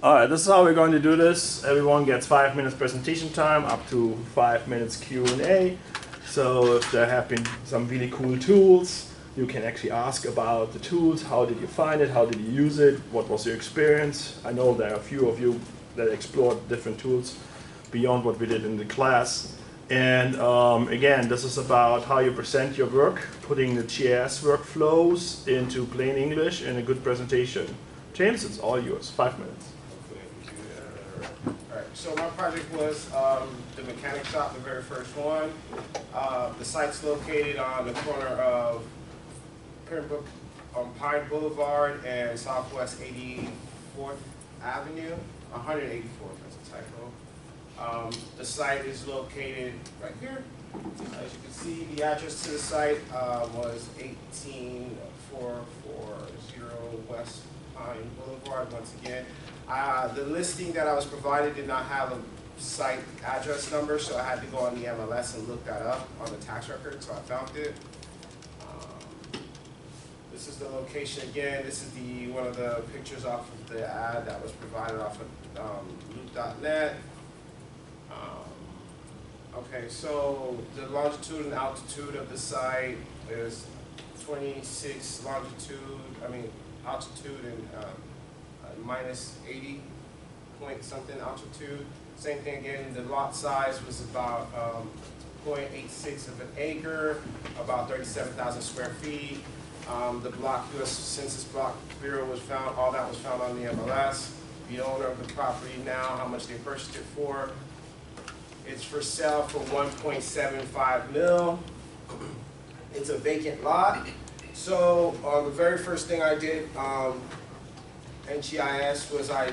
Alright, this is how we're going to do this. Everyone gets 5 minutes presentation time, up to 5 minutes Q&A. So if there have been some really cool tools, you can actually ask about the tools. How did you find it? How did you use it? What was your experience? I know there are a few of you that explored different tools beyond what we did in the class. And again, this is about how you present your work, putting the GIS workflows into plain English in a good presentation. James, it's all yours. 5 minutes. Alright, so my project was the mechanic shop, the very first one. The site's located on the corner of Pine Boulevard and Southwest 84th Avenue, 184th, that's a typo. The site is located right here. As you can see, the address to the site was 18440 West Pine Boulevard, once again. The listing that I was provided did not have a site address number, so I had to go on the MLS and look that up on the tax record, so I found it. This is the location again. This is one of the pictures off of the ad that was provided off of Loopnet. Okay, so the longitude and altitude of the site is 26 altitude and minus 80 point something altitude. Same thing again, the lot size was about 0.86 of an acre, about 37,000 square feet. The block, U.S. Census Block Bureau was found, all that was found on the MLS. The owner of the property now, how much they purchased it for. It's for sale for 1.75 mil. It's a vacant lot. So the very first thing I did in GIS was I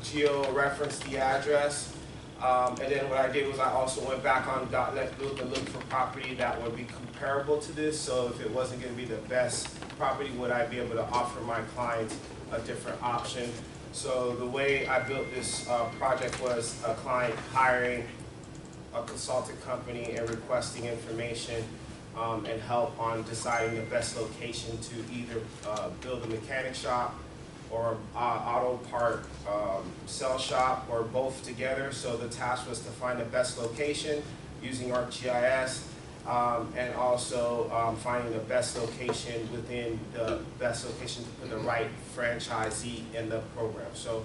geo-referenced the address. And then what I did was I also went back on .NET Loop and looked for property that would be comparable to this. So if it wasn't going to be the best property, would I be able to offer my clients a different option? So the way I built this project was a client hiring a consultant company and requesting information and help on deciding the best location to either build a mechanic shop or auto part sell shop, or both together. So the task was to find the best location using ArcGIS, and also finding the best location within the best location to put the right franchisee in the program. So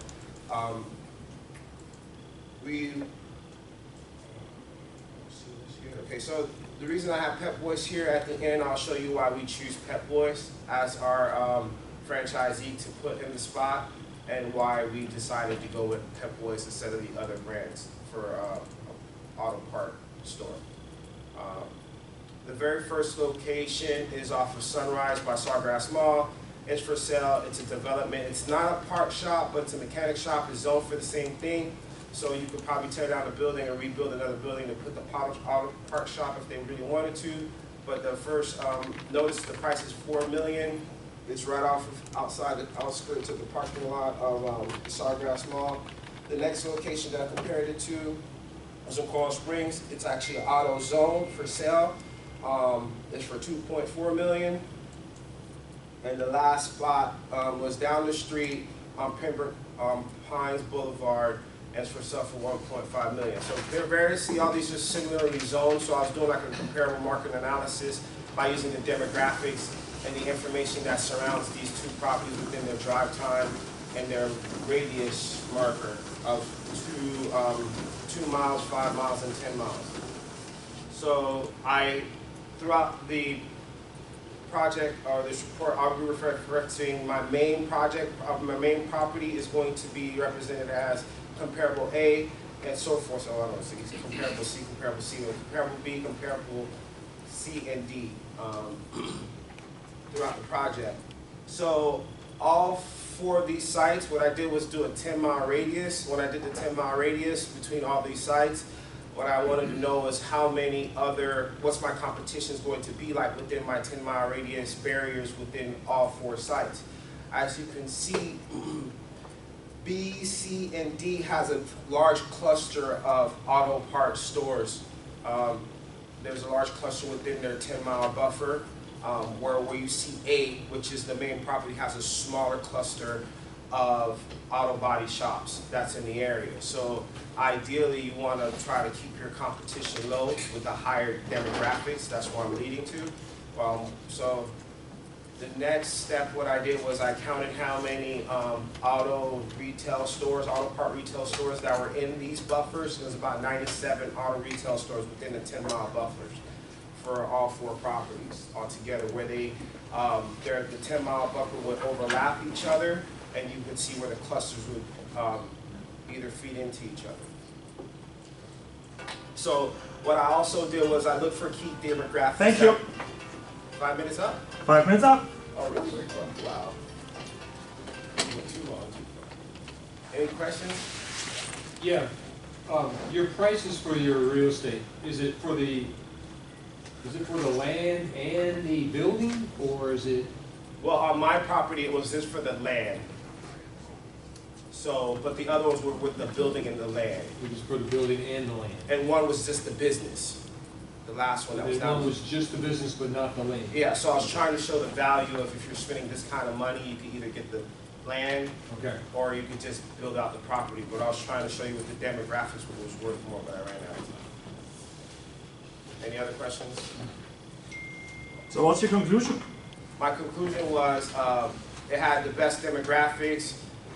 okay, so the reason I have Pep Boys here at the end, I'll show you why we choose Pep Boys as our franchisee to put in the spot, and why we decided to go with Pep Boys instead of the other brands for auto part store. The very first location is off of Sunrise by Sawgrass Mall. It's for sale. It's a development. It's not a part shop, but it's a mechanic shop. It's zoned for the same thing. So you could probably tear down a building and rebuild another building to put the auto part shop if they really wanted to. But the first notice, the price is $4 million. It's right off of outside the outskirts of the parking lot of Sawgrass Mall. The next location that I compared it to was in Coral Springs. It's actually an auto zone for sale. It's for $2.4 million. And the last spot was down the street on Pembroke Pines Boulevard, and it's for sale for $1.5 million. So they're very, see all these are similarly zoned. So I was doing like a comparable market analysis by using the demographics and the information that surrounds these two properties within their drive time and their radius marker of 2 miles, 5 miles, and 10 miles. So throughout the project or this report, I'll be referencing my main project. My main property is going to be represented as comparable A and so forth. So I don't know, comparable C, comparable B, comparable C and D throughout the project. So all 4 of these sites, what I did was do a 10-mile radius. When I did the 10-mile radius between all these sites, what I wanted to know is what's my competition is going to be like within my 10-mile radius barriers within all 4 sites. As you can see, B, C, and D has a large cluster of auto parts stores. There's a large cluster within their 10-mile buffer, where you see A, which is the main property, has a smaller cluster of auto body shops that's in the area. So ideally, you want to try to keep your competition low with the higher demographics. That's where I'm leading to. So the next step, what I did was I counted how many auto part retail stores that were in these buffers. There's about 97 auto retail stores within the 10-mile buffers for all 4 properties altogether, where the 10-mile buffer would overlap each other, and you could see where the clusters would either feed into each other. So what I also did was I looked for key demographics. Thank you. 5 minutes up? 5 minutes up. Oh, really quick? Wow. Too long. Any questions? Yeah. Your prices for your real estate, is it for the land and the building, or is it? Well, on my property, it was just for the land. So, but the other ones were with the building and the land. It was for the building and the land. And one was just the business. The last one that was one was just the business, but not the land. Yeah, so I was trying to show the value of if you're spending this kind of money, you could either get the land, okay, or you could just build out the property. But I was trying to show you with the demographics what was worth more, but I ran out of time. Any other questions? So what's your conclusion? My conclusion was it had the best demographics,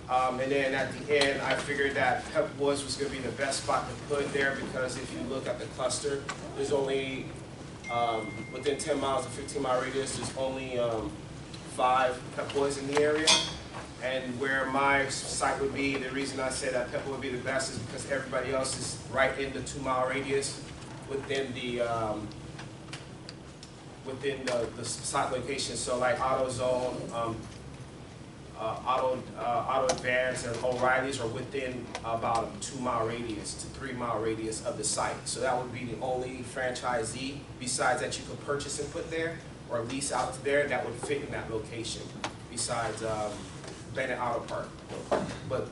and then at the end I figured that Pep Boys was going to be the best spot to put there, because if you look at the cluster, there's only, within 10 miles of 15-mile radius, there's only 5 Pep Boys in the area. And where my site would be, the reason I say that Pep Boy would be the best is because everybody else is right in the 2-mile radius within the site location. So like AutoZone, Auto Advance, and O'Reilly's are within about a 2-mile radius to 3-mile radius of the site. So that would be the only franchisee besides that you could purchase and put there or lease out to there that would fit in that location. Besides Bennett Auto Park, but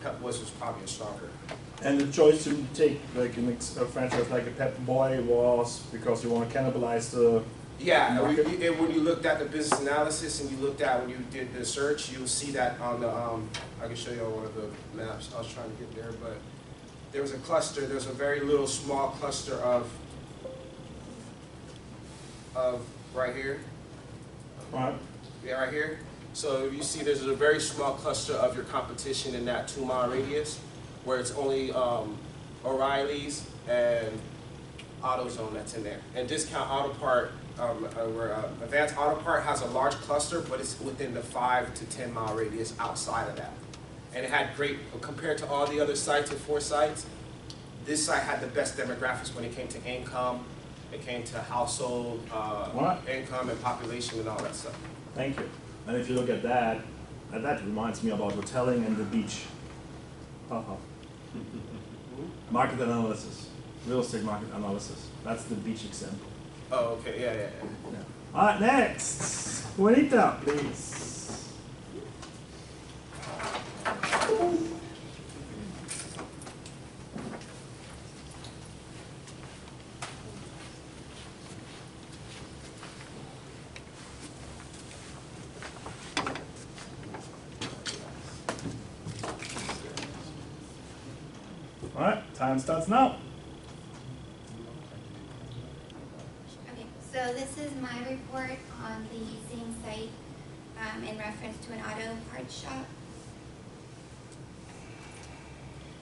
Pep Boys was probably a stronger. And the choice to take like a franchise like a Pep Boy was because you want to cannibalize the market? When you looked at the business analysis and you looked at when you did the search, you'll see that on the, I can show you on one of the maps. I was trying to get there, but there was a cluster. There's a very little small cluster of right here. Right. Yeah, right here. So you see there's a very small cluster of your competition in that 2-mile radius, where it's only O'Reilly's and AutoZone that's in there. And Discount Auto Part, where Advanced Auto Part has a large cluster, but it's within the 5 to 10-mile radius outside of that. And it had great, compared to all the other sites and 4 sites, this site had the best demographics when it came to income, it came to household income and population and all that stuff. Thank you. And if you look at that reminds me about hoteling and the beach. Market analysis, real estate market analysis. That's the beach example. Oh, okay, yeah. All right, next, Juanita, please. All right, time starts now. Okay, so this is my report on the same site in reference to an auto parts shop.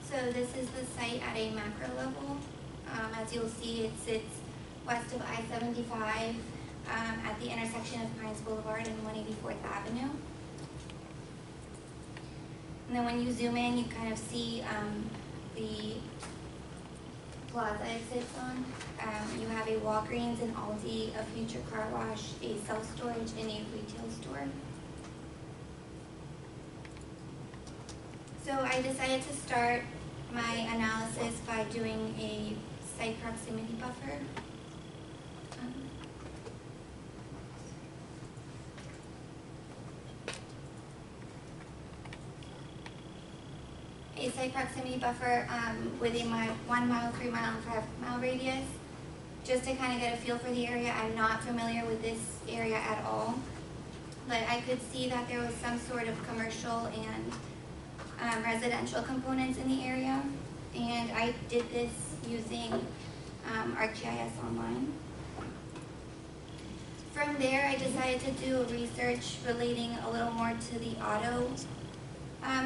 So this is the site at a macro level. As you'll see, it sits west of I-75 at the intersection of Pines Boulevard and 184th Avenue. And then when you zoom in, you kind of see the plaza it sits on. You have a Walgreens, an Aldi, a Future Car Wash, a self-storage, and a retail store. So I decided to start my analysis by doing a site proximity buffer. A site proximity buffer within my 1 mile, 3 mile, and 5 mile radius, just to kind of get a feel for the area. I'm not familiar with this area at all. but I could see that there was some sort of commercial and residential components in the area, and I did this using GIS Online. From there, I decided to do research relating a little more to the auto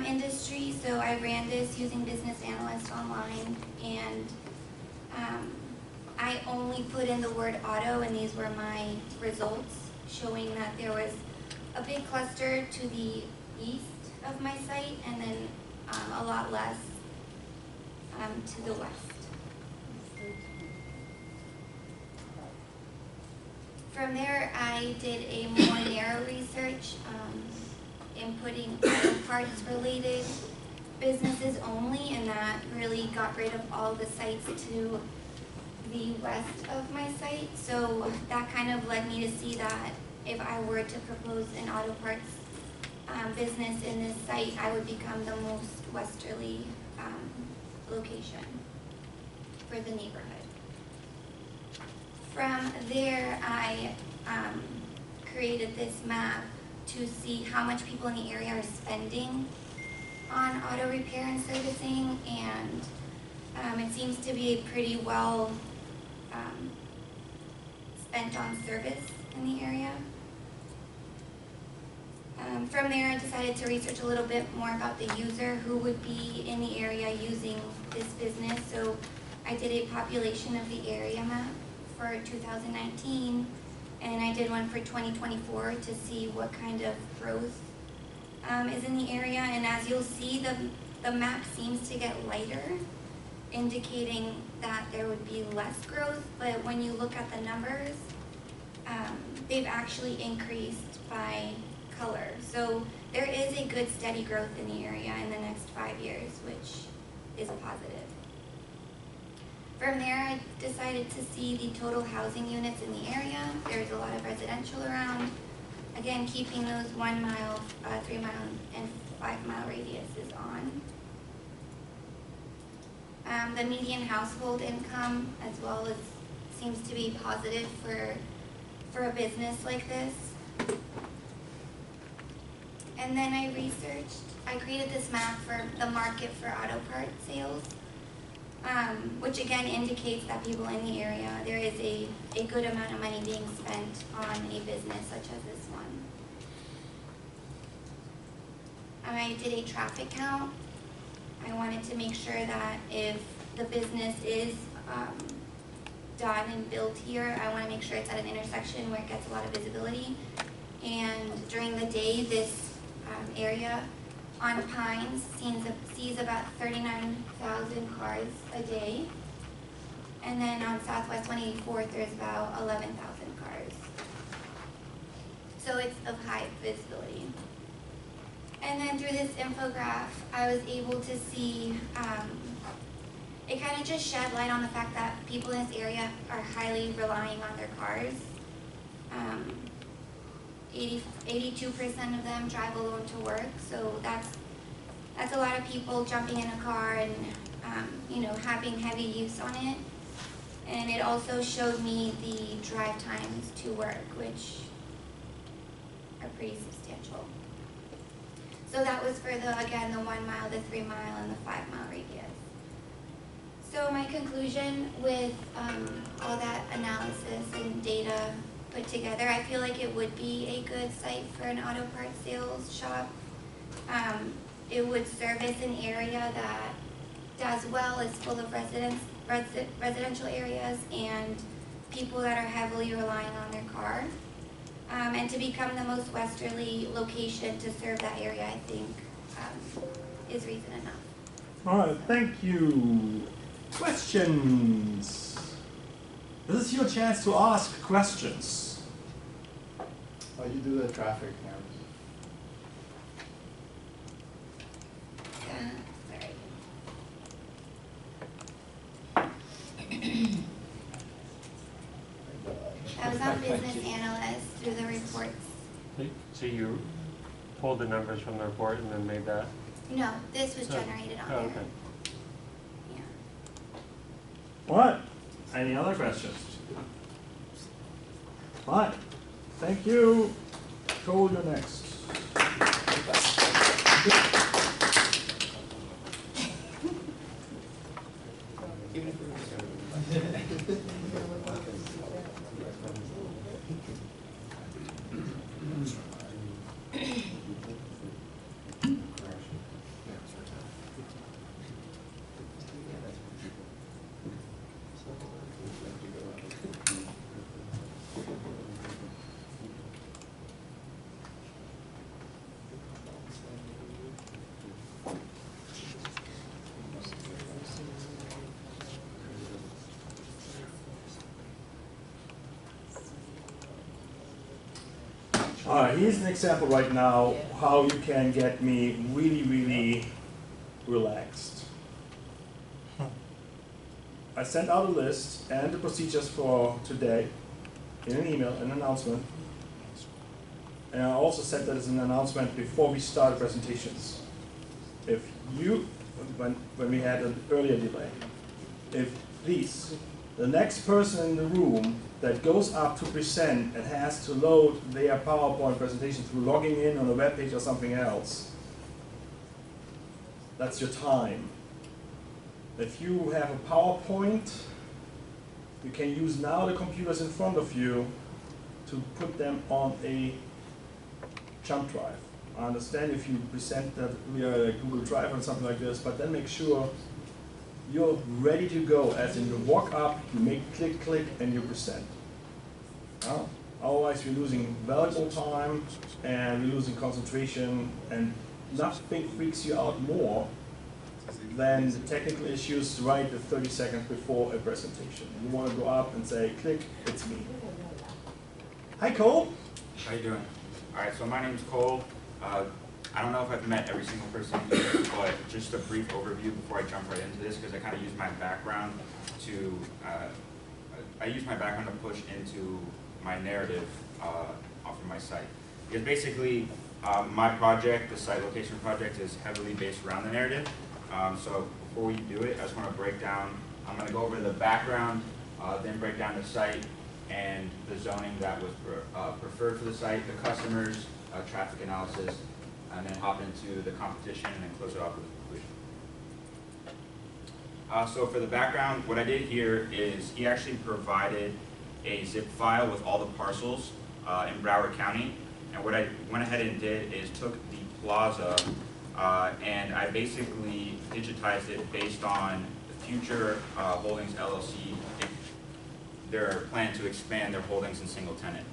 industry, so I ran this using Business Analyst Online, and I only put in the word auto, and these were my results, showing that there was a big cluster to the east of my site, and then a lot less to the west. From there, I did a more narrow research, inputting auto parts related businesses only, and that really got rid of all the sites to the west of my site. So that kind of led me to see that if I were to propose an auto parts business in this site, I would become the most westerly location for the neighborhood. From there, I created this map to see how much people in the area are spending on auto repair and servicing, and it seems to be a pretty well spent on service in the area. From there, I decided to research a little bit more about the user who would be in the area using this business. So I did a population of the area map for 2019, and I did one for 2024 to see what kind of growth is in the area. And as you'll see, the map seems to get lighter, indicating that there would be less growth, but when you look at the numbers, they've actually increased by color. So there is a good steady growth in the area in the next 5 years, which is positive. From there, I decided to see the total housing units in the area. There's a lot of residential around. Again, keeping those 1 mile, 3 mile, and 5 mile radiuses on. The median household income as well as seems to be positive for a business like this. And then I created this map for the market for auto part sales, which again indicates that people in the area, there is a good amount of money being spent on a business such as this one. I did a traffic count. I wanted to make sure that if the business is done and built here, I want to make sure it's at an intersection where it gets a lot of visibility. And during the day, this area on Pines sees about 39,000 cars a day. And then on Southwest 184th, there's about 11,000 cars. So it's of high visibility. And then through this infograph, I was able to see, it kind of just shed light on the fact that people in this area are highly relying on their cars. 82% of them drive alone to work, so that's a lot of people jumping in a car and having heavy use on it. And it also showed me the drive times to work, which are pretty substantial. So that was for the 1 mile, the 3 mile, and the 5 mile radius. So my conclusion with all that analysis and data put together, I feel like it would be a good site for an auto parts sales shop. It would service an area that does well, is full of residential areas and people that are heavily relying on their car. And to become the most westerly location to serve that area, I think, is reason enough. All right, thank you. Questions? This is your chance to ask questions. Oh, you do the traffic counts. I was on Business Analyst through the reports. So you pulled the numbers from the report and then made that? No, this was generated on there. Okay. Yeah. What? Any other questions? Fine. Thank you. Cole, you're next. Here's an example right now how you can get me really, really relaxed. I sent out a list and the procedures for today in an email, an announcement. And I also sent that as an announcement before we started presentations. If you, when we had an earlier delay, if please, the next person in the room that goes up to present and has to load their PowerPoint presentation through logging in on a web page or something else, that's your time. If you have a PowerPoint, you can use now the computers in front of you to put them on a jump drive. I understand if you present that via Google Drive or something like this, but then make sure you're ready to go, as in you walk up, you make click, click, and you present. Otherwise you're losing valuable time and you're losing concentration, and nothing freaks you out more than the technical issues right at 30 seconds before a presentation. You want to go up and say, click, it's me. Hi, Cole. How you doing? All right, so my name's Cole. I don't know if I've met every single person here, but just a brief overview before I jump right into this, because I kind of use my background to push into my narrative off of my site. Because basically, my project, the site location project, is heavily based around the narrative. So before we do it, I just want to break down, I'm going to go over the background, then break down the site and the zoning that was preferred for the site, the customers, traffic analysis, and then hop into the competition and then close it off with a conclusion. So for the background, what I did here is he actually provided a zip file with all the parcels in Broward County. And what I went ahead and did is took the plaza and I basically digitized it based on the Future Holdings LLC. Their plan to expand their holdings in single tenant.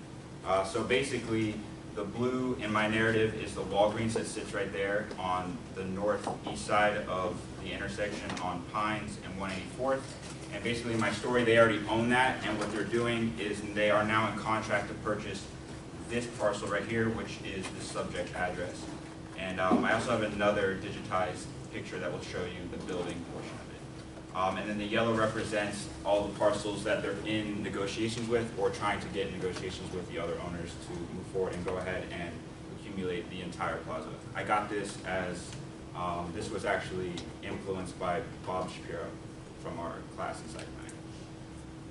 So basically, the blue in my narrative is the Walgreens that sits right there on the northeast side of the intersection on Pines and 184th. And basically my story, they already own that, and what they're doing is they are now in contract to purchase this parcel right here, which is the subject address. And I also have another digitized picture that will show you the building portion of it. And then the yellow represents all the parcels that they're in negotiations with or trying to get negotiations with the other owners to move forward and go ahead and accumulate the entire plaza. I got this as, this was actually influenced by Bob Shapiro from our class in site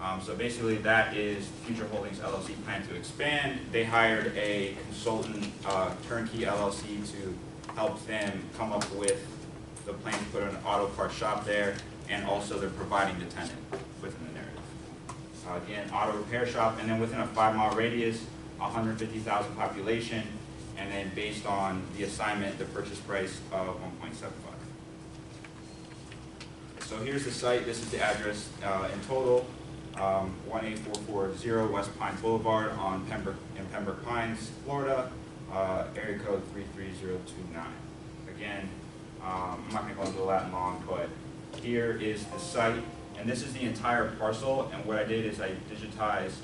planning. So basically that is Future Holdings LLC plan to expand. They hired a consultant, Turnkey LLC, to help them come up with the plan to put an auto part shop there, and also they're providing the tenant within the narrative. Again, auto repair shop, and then within a 5-mile radius, 150,000 population, and then based on the assignment, the purchase price of 1.75. So here's the site. This is the address in total. 18440 West Pine Boulevard in Pembroke Pines, Florida, area code 33029. Again, I'm not going to go into that long, but here is the site, and this is the entire parcel, and what I did is I digitized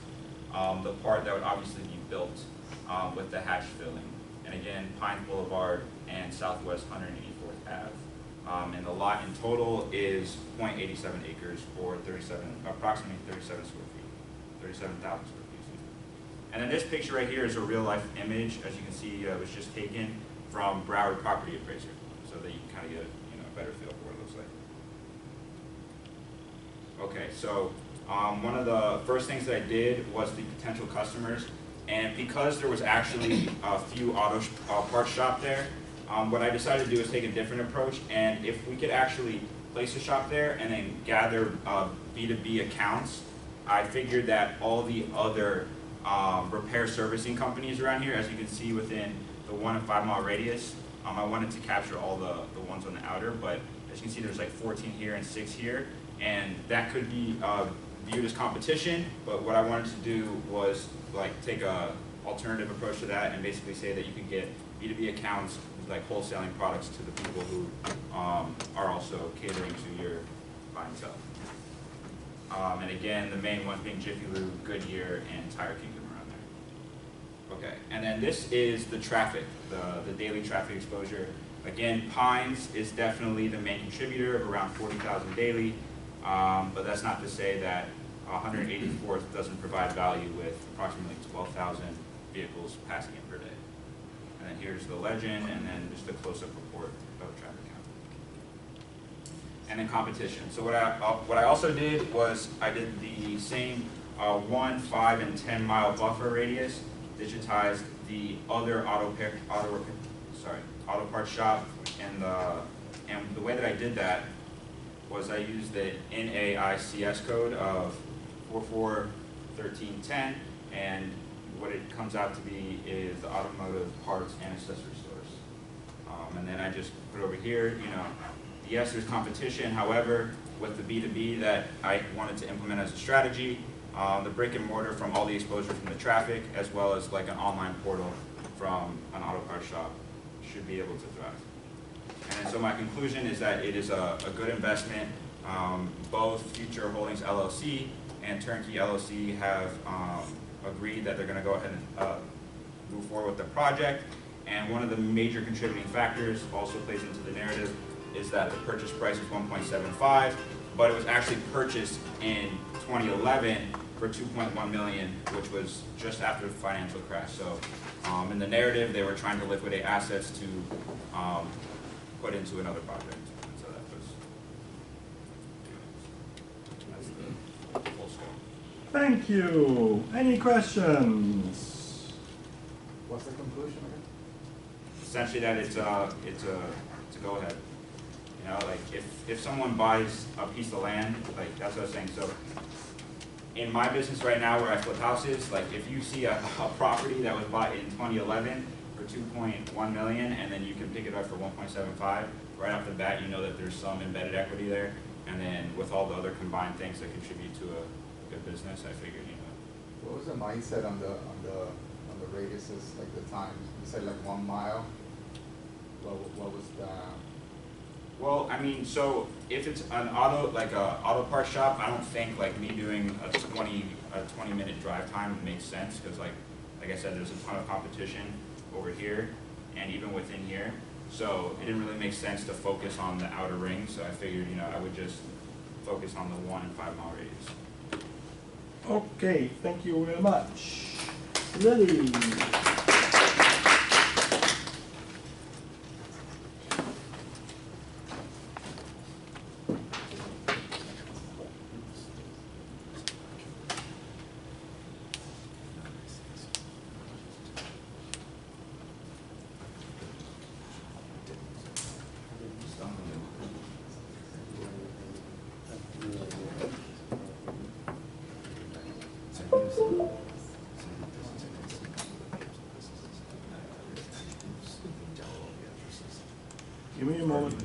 the part that would obviously be built with the hatch filling. And again, Pine Boulevard and Southwest 184th Ave. And the lot in total is 0.87 acres or approximately 37 square feet, 37,000 square feet. And then this picture right here is a real life image. As you can see, it was just taken from Broward Property Appraiser, so that you can kind of get a better feel for what it looks like. Okay, so one of the first things that I did was the potential customers. And because there was actually a few auto parts shop there, what I decided to do is take a different approach. And if we could actually place a shop there and then gather B2B accounts, I figured that all the other repair servicing companies around here, as you can see within the 1 and 5 mile radius, I wanted to capture all the ones on the outer, but as you can see, there's like 14 here and 6 here, and that could be viewed as competition. But what I wanted to do was like take a alternative approach to that and basically say that you can get B2B accounts like wholesaling products to the people who are also catering to your clientele. And again, the main ones being Jiffy Lube, Goodyear, and Tire Kingdom around there. Okay, and then this is the traffic, the daily traffic exposure. Again, Pines is definitely the main contributor of around 40,000 daily, but that's not to say that 184th doesn't provide value with approximately 12,000 vehicles passing it per day. And then here's the legend, and then just a close-up report of traffic count. And then competition. So what I also did was I did the same 1, 5, and 10 mile buffer radius, digitized the other auto parts shop, and the way that I did that was I used the NAICS code of 441310, and what it comes out to be is the automotive parts and accessory stores. And then I just put over here, you know, yes, there's competition. However, with the B2B that I wanted to implement as a strategy, the brick and mortar from all the exposure from the traffic, as well as like an online portal from an auto parts shop, should be able to thrive. And so my conclusion is that it is a good investment. Both Future Holdings LLC and Turnkey LLC have agreed that they're going to go ahead and move forward with the project. And one of the major contributing factors also plays into the narrative is that the purchase price is 1.75, but it was actually purchased in 2011 for 2.1 million, which was just after the financial crash. So in the narrative, they were trying to liquidate assets to put into another project. And so that's the full scope. Thank you. Any questions? What's the conclusion again? Essentially that it's a go ahead. You know, like if someone buys a piece of land, like that's what I was saying. So in my business right now where I flip houses, like if you see a property that was bought in 2011 for 2.1 million and then you can pick it up for 1.75, right off the bat you know that there's some embedded equity there. And then with all the other combined things that contribute to a good business, I figured, you know. What was the mindset on the radiuses, like the times? You said like 1 mile. What was the? Well, I mean, so if it's an auto parts shop, I don't think like me doing a 20-minute drive time makes sense, because like I said, there's a ton of competition over here and even within here. So it didn't really make sense to focus on the outer ring. So I figured, you know, I would just focus on the 1 and 5 mile radius. Okay, thank you very much. Lily. Give me a moment.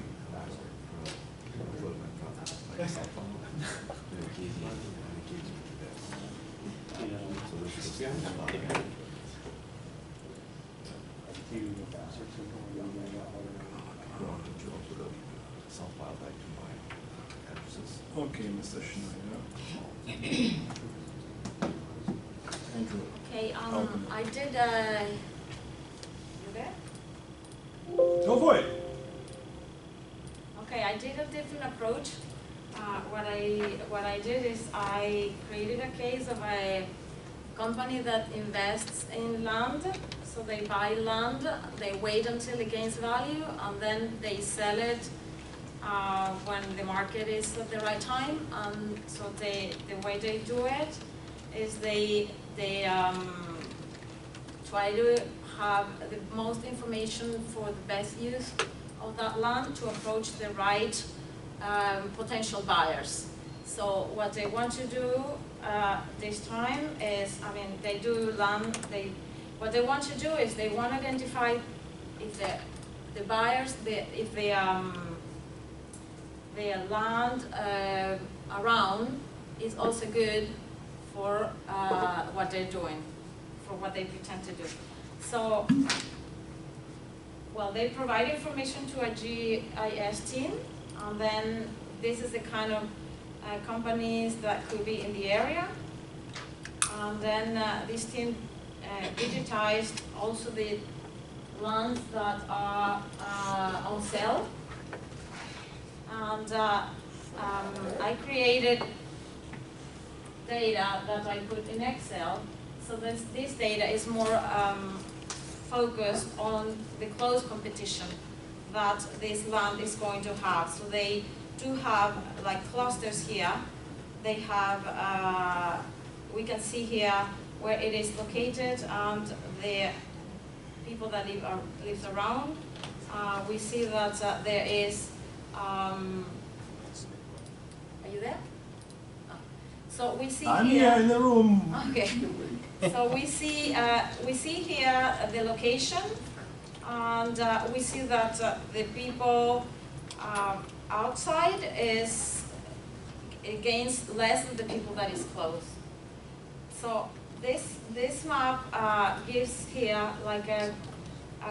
Okay, Mr. Schneider. Andrew. Okay, I did you there? Go for it. Okay, I did a different approach. What I did is I created a case of a company that invests in land. So they buy land, they wait until it gains value, and then they sell it when the market is at the right time. And so the way they do it is they try to have the most information for the best use of that land to approach the right potential buyers. So what they want to do this time is, I mean, they do land, what they want to do is they want to identify if the buyers, if the land around is also good for what they're doing, for what they pretend to do. So, well, they provide information to a GIS team, and then this is the kind of companies that could be in the area. And then this team digitized also the lands that are on sale. And I created data that I put in Excel. So this data is more focused on the close competition that this land is going to have. So they do have like clusters here. They have, we can see here where it is located and the people that live around. We see that there is, are you there? Oh. So we see I'm here in the room. Okay. So we see here the location, and we see that the people outside gains less than the people that is close. So this map gives here like a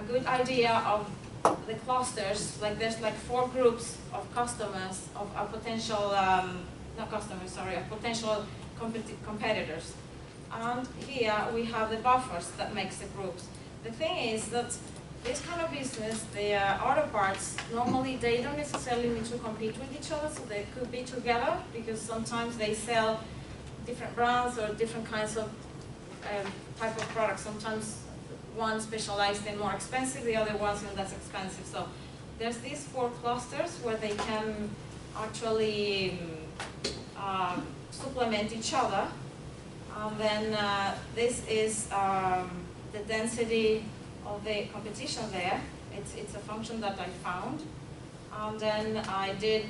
good idea of the clusters. Like there's like 4 groups of customers, of potential not customers, sorry, of potential competitors. And here we have the buffers that makes the groups. The thing is that this kind of business, the auto parts, normally they don't necessarily need to compete with each other, so they could be together because sometimes they sell different brands or different kinds of type of products. Sometimes one specialized in more expensive, the other one's in less expensive. So there's these 4 clusters where they can actually supplement each other. And then this is the density of the competition there. It's a function that I found. And then I did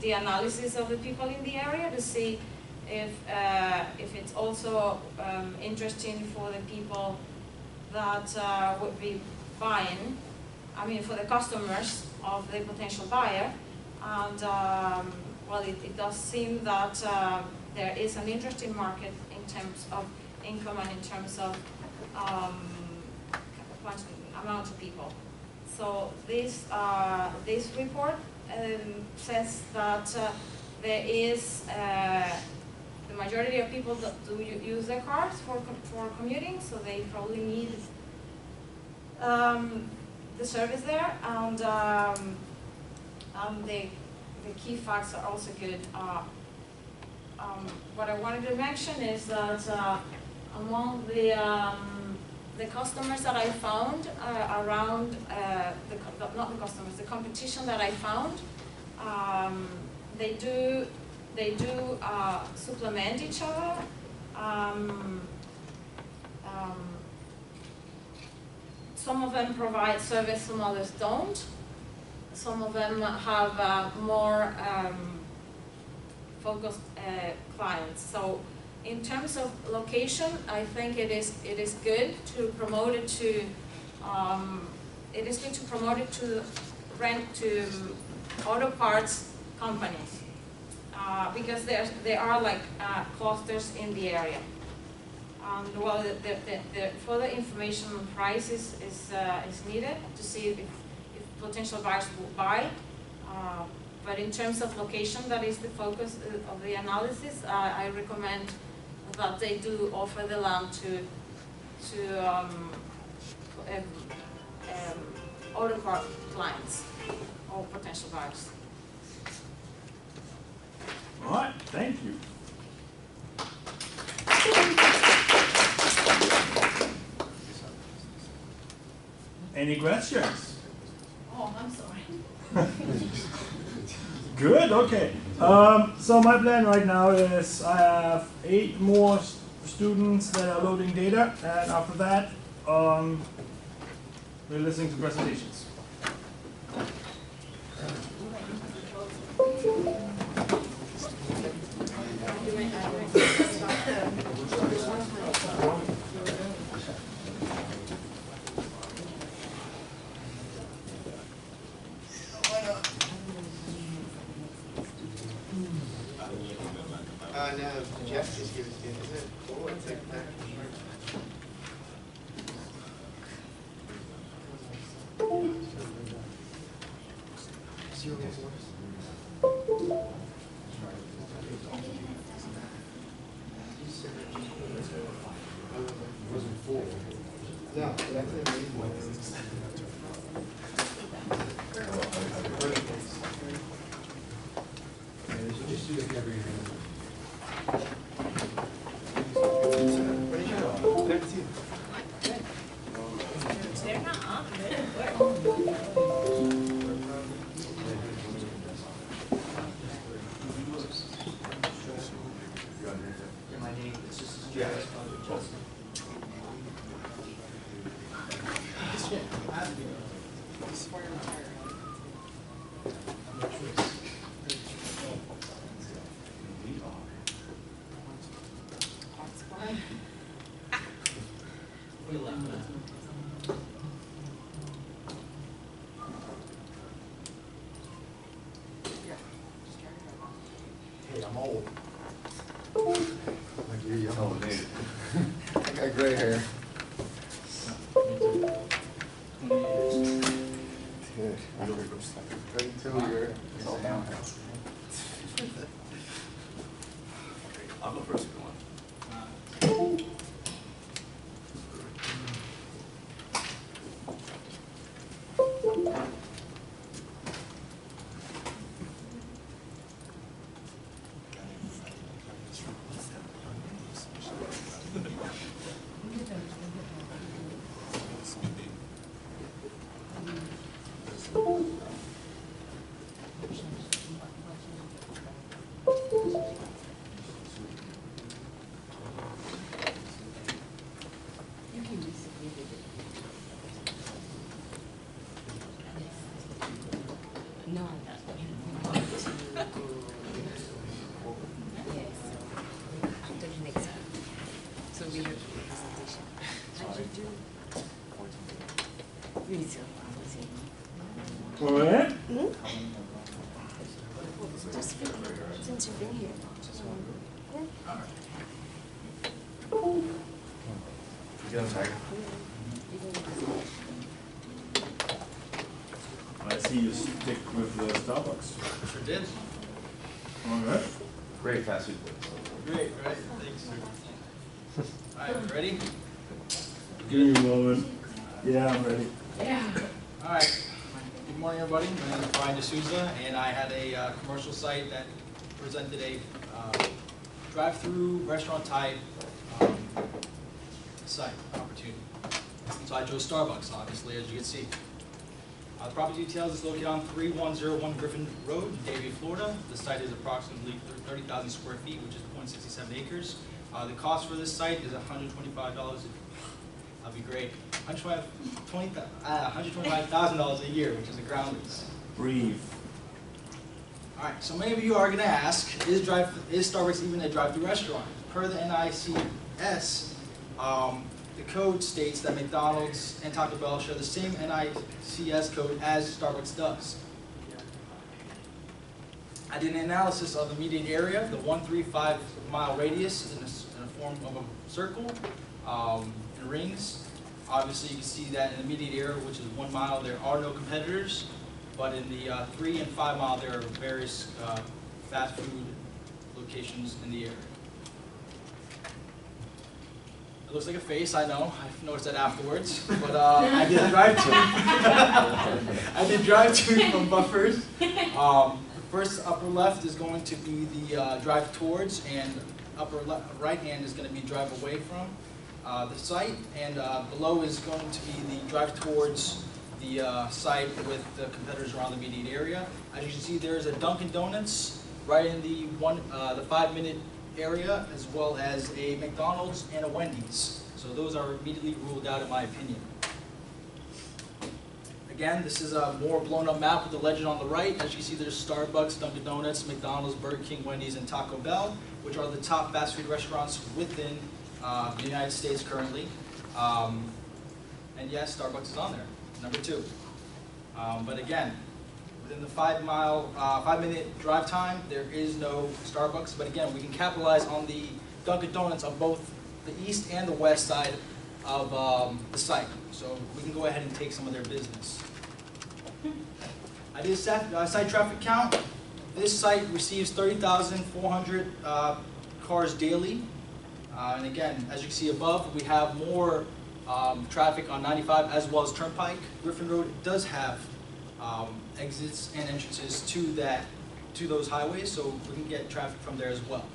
the analysis of the people in the area to see if it's also interesting for the people that would be buying, I mean for the customers of the potential buyer. And well, it does seem that there is an interesting market in terms of income and in terms of amount of people. So this report says that there is the majority of people that do use their cars for commuting, so they probably need the service there, and the key facts are also good. What I wanted to mention is that among the customers that I found around the competition that I found, they do supplement each other. Some of them provide service, some others don't. Some of them have more focused clients. So in terms of location, I think it is good to promote it to rent to auto parts companies because there are like clusters in the area. And well, the further information on price is needed to see if potential buyers will buy. But in terms of location, that is the focus of the analysis. I recommend that they do offer the land to auto part clients or potential buyers. All right, thank you. Any questions? Oh, I'm sorry. Good, okay. So my plan right now is I have 8 more students that are loading data, and after that we're listening to presentations. No, Jeff just gave it to you, isn't it? Cool, it's like that. No, that's Just do it every year. They're not on there. My name is just GIS project Justin. Hey, I'm old. Like you're young. Oh, dude. I got gray hair. Good. 32 years. It's all downhill. I'll go first if you want. No. Yes. After the next one. So we have the presentation. How did you do? Research. All right. Just since you've been here. Get on tiger. I see you stick with the Starbucks. Sure did. All right. Great fast food. Great, right? Thanks, sir. All right, ready? Give me a moment. Yeah, I'm ready. All right. Good morning, everybody. My name is Brian D'Souza, and I had a commercial site that presented a drive-through restaurant type site opportunity. So I chose Starbucks, obviously, as you can see. The property details is located on 3101 Griffin Road in Davie, Florida. The site is approximately 30,000 square feet, which is 0.67 acres. The cost for this site is $125. That'd be great. $125,000 a year, which is a ground lease. Breathe. All right, so many of you are going to ask, is Starbucks even a drive-through restaurant? Per the NICS, the code states that McDonald's and Taco Bell share the same NICS code as Starbucks does. I did an analysis of the immediate area. The 135-mile radius is in a form of a circle and rings. Obviously, you can see that in the immediate area, which is 1 mile, there are no competitors. But in the 3 and 5 mile, there are various fast food locations in the area. It looks like a face, I know. I've noticed that afterwards. But I did drive to. I did drive to from Buffers. The first upper left is going to be the drive towards, and upper right hand is going to be drive away from the site. And below is going to be the drive towards the site with the competitors around the immediate area. As you can see, there is a Dunkin' Donuts right in the 5-minute area, as well as a McDonald's and a Wendy's. So those are immediately ruled out in my opinion. Again, this is a more blown up map with the legend on the right. As you see, there's Starbucks, Dunkin' Donuts, McDonald's, Burger King, Wendy's, and Taco Bell, which are the top fast food restaurants within the United States currently. And yes, Starbucks is on there, number 2. But again, within the 5-minute drive time, there is no Starbucks. But again, we can capitalize on the Dunkin' Donuts on both the east and the west side of the site. So we can go ahead and take some of their business. I did a site traffic count. This site receives 30,400 cars daily. And again, as you can see above, we have more traffic on 95 as well as Turnpike. Griffin Road does have exits and entrances to those highways, so we can get traffic from there as well.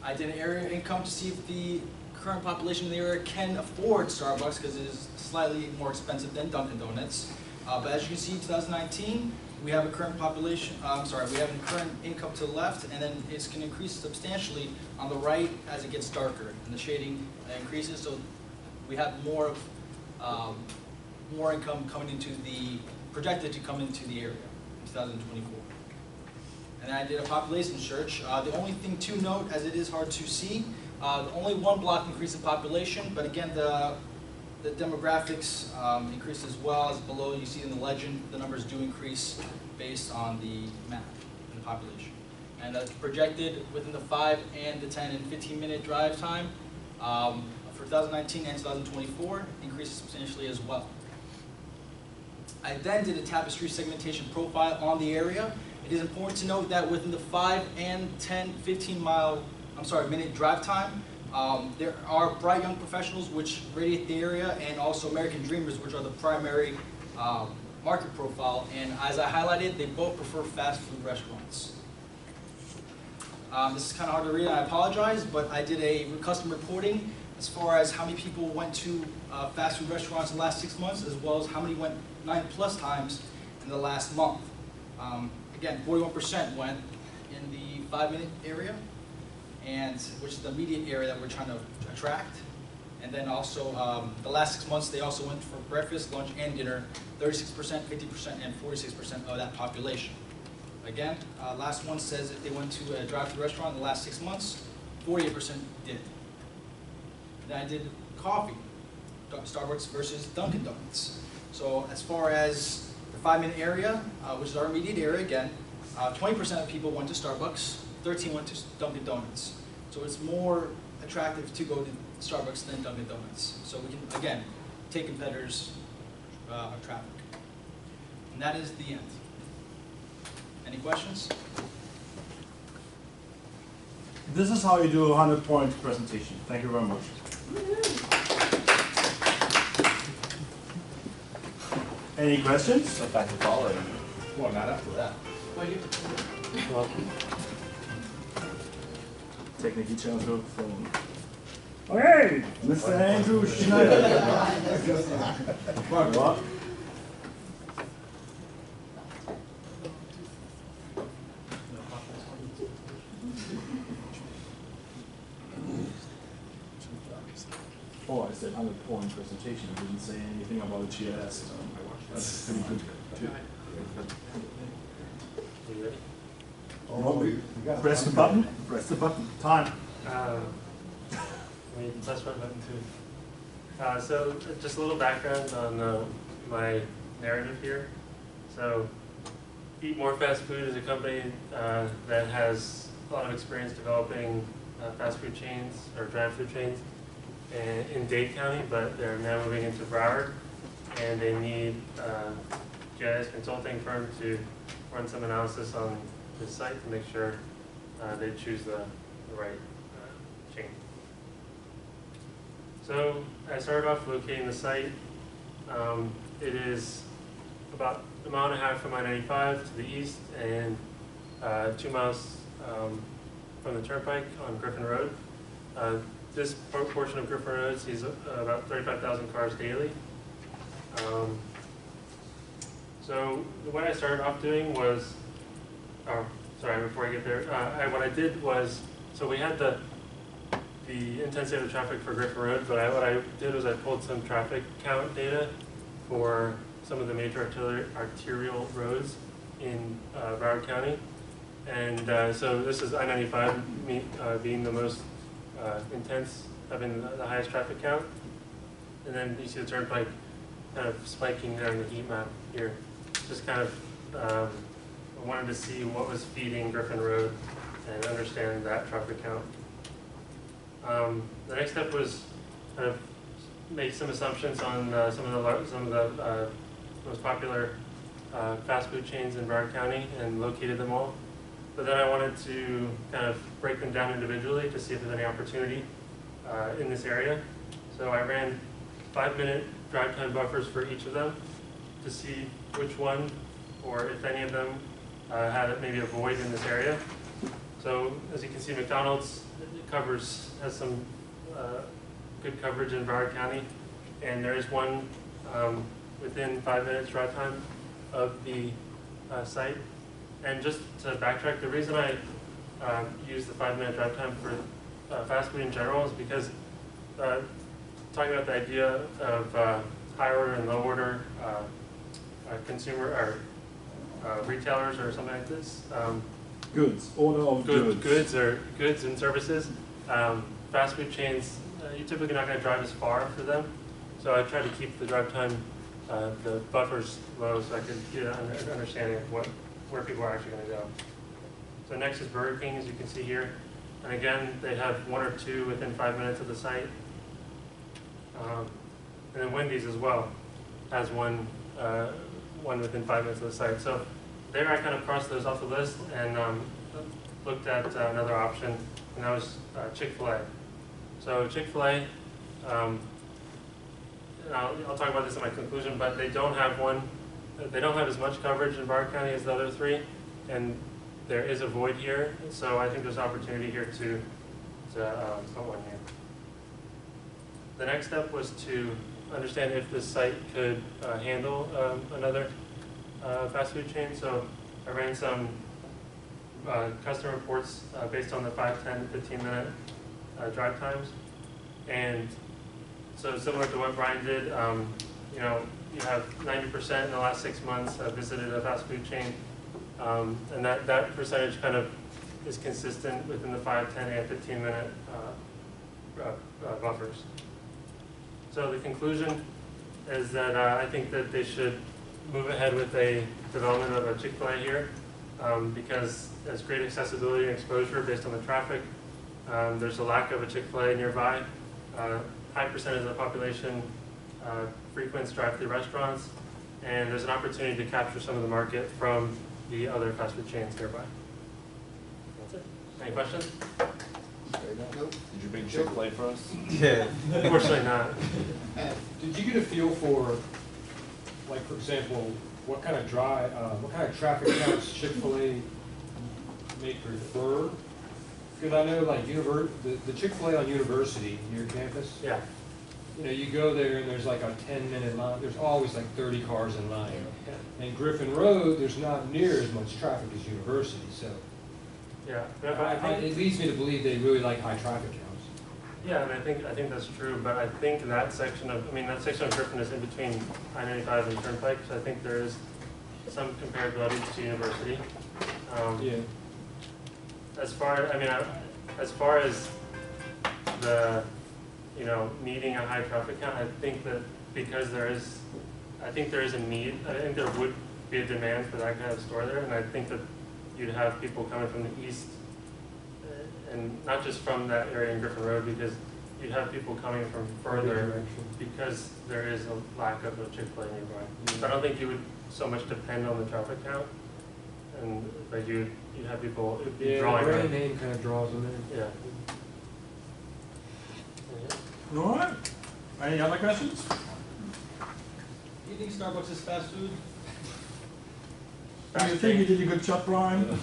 I did an area income to see if the current population in the area can afford Starbucks, because it is slightly more expensive than Dunkin' Donuts. But as you can see, 2019, we have a current population, we have a current income to the left, and then it's going to increase substantially on the right as it gets darker, and the shading increases, so we have more income coming into projected to come into the area in 2024. And then I did a population search. The only thing to note, as it is hard to see, only 1 block increase in population, but again, the demographics increase as well. As below you see in the legend, the numbers do increase based on the map and the population. And that's projected within the 5 and the 10 and 15-minute drive time for 2019 and 2024, increases substantially as well. I then did a tapestry segmentation profile on the area. It is important to note that within the 5 and 10, 15-minute drive time, there are bright young professionals which radiate the area, and also American dreamers, which are the primary market profile. And as I highlighted, they both prefer fast food restaurants. This is kind of hard to read, and I apologize, but I did a custom reporting as far as how many people went to fast food restaurants in the last 6 months, as well as how many went 9+ times in the last month. Again, 41% went in the 5-minute area, and which is the immediate area that we're trying to attract. And then also, the last 6 months, they also went for breakfast, lunch, and dinner, 36%, 50%, and 46% of that population. Again, last one says if they went to a drive-thru restaurant in the last 6 months, 48% did. Then I did coffee, Starbucks versus Dunkin' Donuts. So as far as the 5-minute area, which is our immediate area again, 20% of people went to Starbucks, 13% went to Dunkin' Donuts. So it's more attractive to go to Starbucks than Dunkin' Donuts. So we can, again, take competitors' traffic. And that is the end. Any questions? This is how you do a 100-point presentation. Thank you very much. Any questions? So back to following. Well, not after that. Technically changed from. Okay, Mr. Andrew Schneider. What? Oh, I said 100-point presentation. I didn't say anything about GIS. That's pretty good. Press the button. Press the button. Time. We can press my button too. So just a little background on my narrative here. So Eat More Fast Food is a company that has a lot of experience developing fast food chains or drive-through chains in Dade County, but they're now moving into Broward, and they need a GIS consulting firm to run some analysis on the site to make sure they choose the right chain. So I started off locating the site. It is about 1.5 miles from I-95 to the east, and 2 miles from the Turnpike on Griffin Road. This portion of Griffin Road sees about 35,000 cars daily. So what I started off doing was, before I get there, what I did was, so we had the the intensity of the traffic for Griffin Road, but what I did was I pulled some traffic count data for some of the major arterial roads in Broward County. And so this is I-95 being the most intense, having the highest traffic count. And then you see the turnpike kind of spiking there in the heat map here. Just kind of, I wanted to see what was feeding Griffin Road and understand that traffic count. The next step was kind of make some assumptions on some of the most popular fast food chains in Broward County and located them all. But then I wanted to kind of break them down individually to see if there's any opportunity in this area. So I ran 5-minute drive time buffers for each of them to see which one, or if any of them, had maybe a void in this area. So as you can see, McDonald's has some good coverage in Broward County, and there is one within 5 minutes drive time of the site. And just to backtrack, the reason I use the 5-minute drive time for fast food in general is because talking about the idea of high order and low order consumer or retailers or something like this. Goods, order of goods. Goods and services. Fast food chains, you're typically not going to drive as far for them. So I try to keep the drive time, the buffers low, so I could get an understanding of where people are actually going to go. So next is Burger King, as you can see here. And again, they have 1 or 2 within 5 minutes of the site. And then Wendy's as well has one within 5 minutes of the site. So there I kind of crossed those off the list and looked at another option, and that was Chick-fil-A. So Chick-fil-A, I'll talk about this in my conclusion, but they don't have as much coverage in Broward County as the other 3, and there is a void here. So I think there's opportunity here to put one here. The next step was to understand if this site could handle another fast food chain. So I ran some custom reports based on the 5, 10, 15-minute drive times. And so similar to what Brian did, you have 90% in the last 6 months visited a fast food chain. And that percentage kind of is consistent within the 5, 10, and 15-minute buffers. So the conclusion is that I think that they should move ahead with a development of a Chick-fil-A here because there's great accessibility and exposure based on the traffic. There's a lack of a Chick-fil-A nearby. High percentage of the population frequents drive-through restaurants, and there's an opportunity to capture some of the market from the other fast food chains nearby. That's it. Any questions? Nope. Did you bring Chick-fil-A for us? Yeah. Unfortunately not. Did you get a feel for, like, for example, what kind of traffic counts Chick-fil-A may prefer? Because I know, like, the Chick-fil-A on University near campus. Yeah. You go there and there's like a 10-minute line. There's always like 30 cars in line. Yeah. And Griffin Road, there's not near as much traffic as University. So yeah, it leads me to believe they really like high traffic counts. Yeah, and I think that's true. But I think that section of Griffin is in between I-95 and Turnpike. So I think there is some comparability to University. Yeah. As far as the needing a high traffic count, I think that because there is a need. I think there would be a demand for that kind of store there, and I think that you'd have people coming from the east, and not just from that area in Griffin Road, because you'd have people coming from further because there is a lack of a Chick-fil-A nearby. So I don't think you would so much depend on the traffic count, but you'd have people drawing. The brand name kind of draws them in. Yeah. All right. Any other questions? Do you think Starbucks is fast food? Do you think you did a good job, Brian?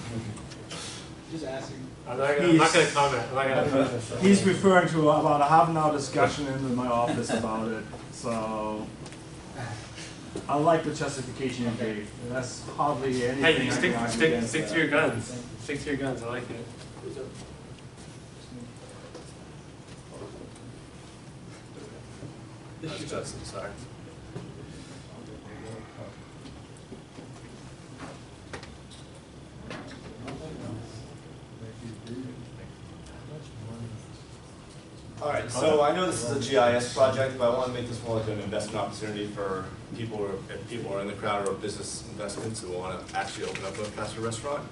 Just asking. I'm not going to comment. He's referring to about a half-an-hour discussion in my office about it. So I like the justification you gave. That's hardly anything. Hey, stick to your guns. Stick to your guns. I like it. That's Justin, sorry. All right, so I know this is a GIS project, but I want to make this more like an investment opportunity for people, or if people are in the crowd or business investments who want to actually open up a fast food restaurant.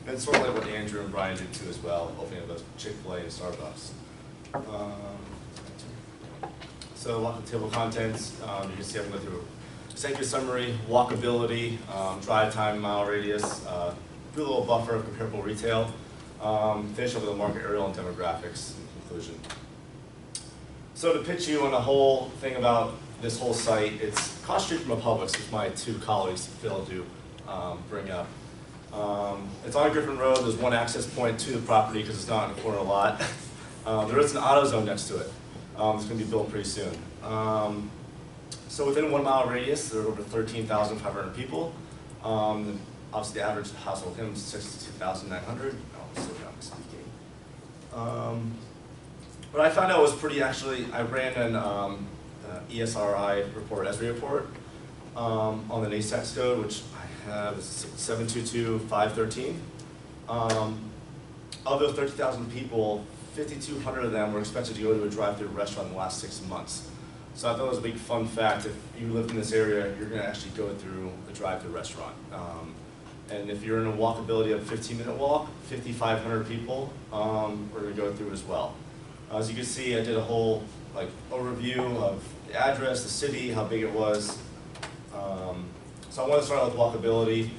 And it's sort of like what Andrew and Brian did too as well, opening up a Chick-fil-A and Starbucks. So a lot of table of contents, you can see I'm going through executive summary, walkability, drive time, mile radius, do a little buffer of comparable retail, finish up with a market aerial and demographics in conclusion. So to pitch you on the whole thing about this whole site, it's across the street from a Publix, which my two colleagues failed to bring up. It's on Griffin Road. There's one access point to the property because it's not in a corner lot. There is an AutoZone next to it. It's going to be built pretty soon. So within a 1 mile radius, there are over 13,500 people. Obviously, the average household income is 62,900. Oh, so I'm speaking. What I found out was pretty actually, I ran an ESRI report, ESRI report, on the NASAC code, which I have is 722.513. Of those 30,000 people, 5,200 of them were expected to go to a drive-through restaurant in the last 6 months. So I thought it was a big fun fact. If you live in this area, you're going to actually go through a drive-through restaurant. And if you're in a walkability of 15-minute walk, 5,500 people are going to go through as well. As you can see, I did a whole overview of the address, the city, how big it was. So I want to start with walkability.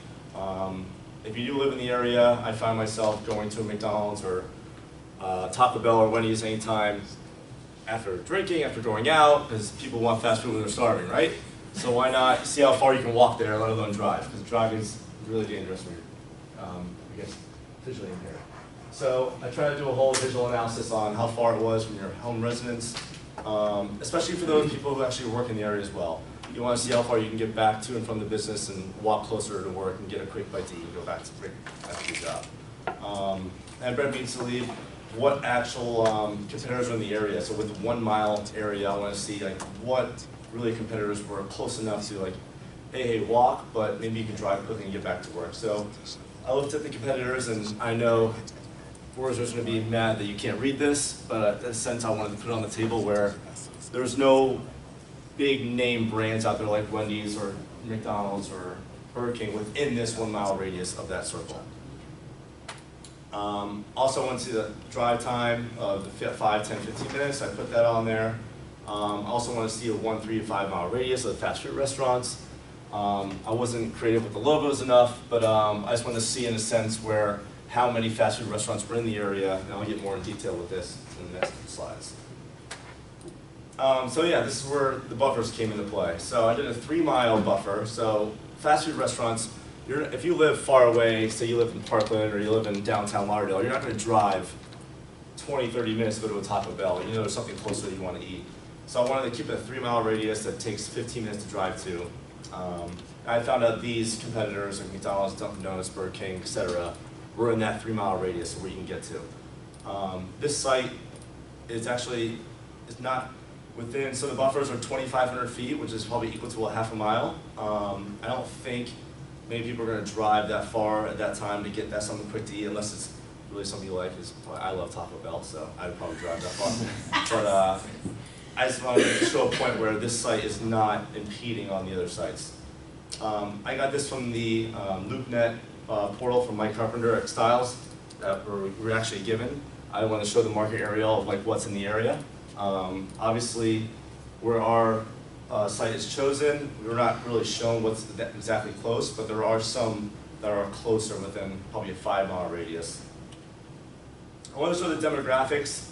If you do live in the area, I find myself going to a McDonald's or Taco Bell or Wendy's anytime after drinking, after going out, because people want fast food when they're starving, right? So why not see how far you can walk there, let alone drive? Because driving is really dangerous when you're, I guess, visually impaired. So I try to do a whole visual analysis on how far it was from your home residence, especially for those people who actually work in the area as well. You want to see how far you can get back to and from the business and walk closer to work and get a quick bite to eat and go back to your job. And Brett means to leave what actual competitors are in the area. So with the 1 mile area, I want to see what really competitors were close enough to hey, walk, but maybe you can drive quickly and get back to work. So I looked at the competitors, and I know Forrester's going to be mad that you can't read this, but in a sense I wanted to put it on the table where there's no big name brands out there like Wendy's or McDonald's or Burger King within this 1 mile radius of that circle. Also, I want to see the drive time of the 5, 10, 15 minutes. I put that on there. I also want to see a 1, 3 to 5 mile radius of the fast food restaurants. I wasn't creative with the logos enough, but I just wanted to see in a sense where how many fast food restaurants were in the area, and I'll get more in detail with this in the next slides. So yeah, this is where the buffers came into play. So I did a 3 mile buffer. So fast food restaurants, if you live far away, say you live in Parkland or you live in downtown Lauderdale, you're not going to drive 20, 30 minutes to go to a Taco Bell. You know there's something closer that you want to eat. So I wanted to keep it a 3 mile radius that takes 15 minutes to drive to. I found out these competitors like McDonald's, Dunkin' Donuts, Burger King, etc. were in that 3 mile radius where you can get to. This site is actually, it's not within, so the buffers are 2,500 feet, which is probably equal to a half a mile. I don't think many people are going to drive that far at that time to get that something quick to eat, unless it's really something you like. I love Taco Bell, so I'd probably drive that far. But I just wanted to show a point where this site is not impeding on the other sites. I got this from the Loopnet portal from Mike Carpenter at Styles that we were actually given. I want to show the market aerial of what's in the area. Obviously, where our site is chosen, we're not really shown what's exactly close, but there are some that are closer within probably a 5 mile radius. I want to show the demographics,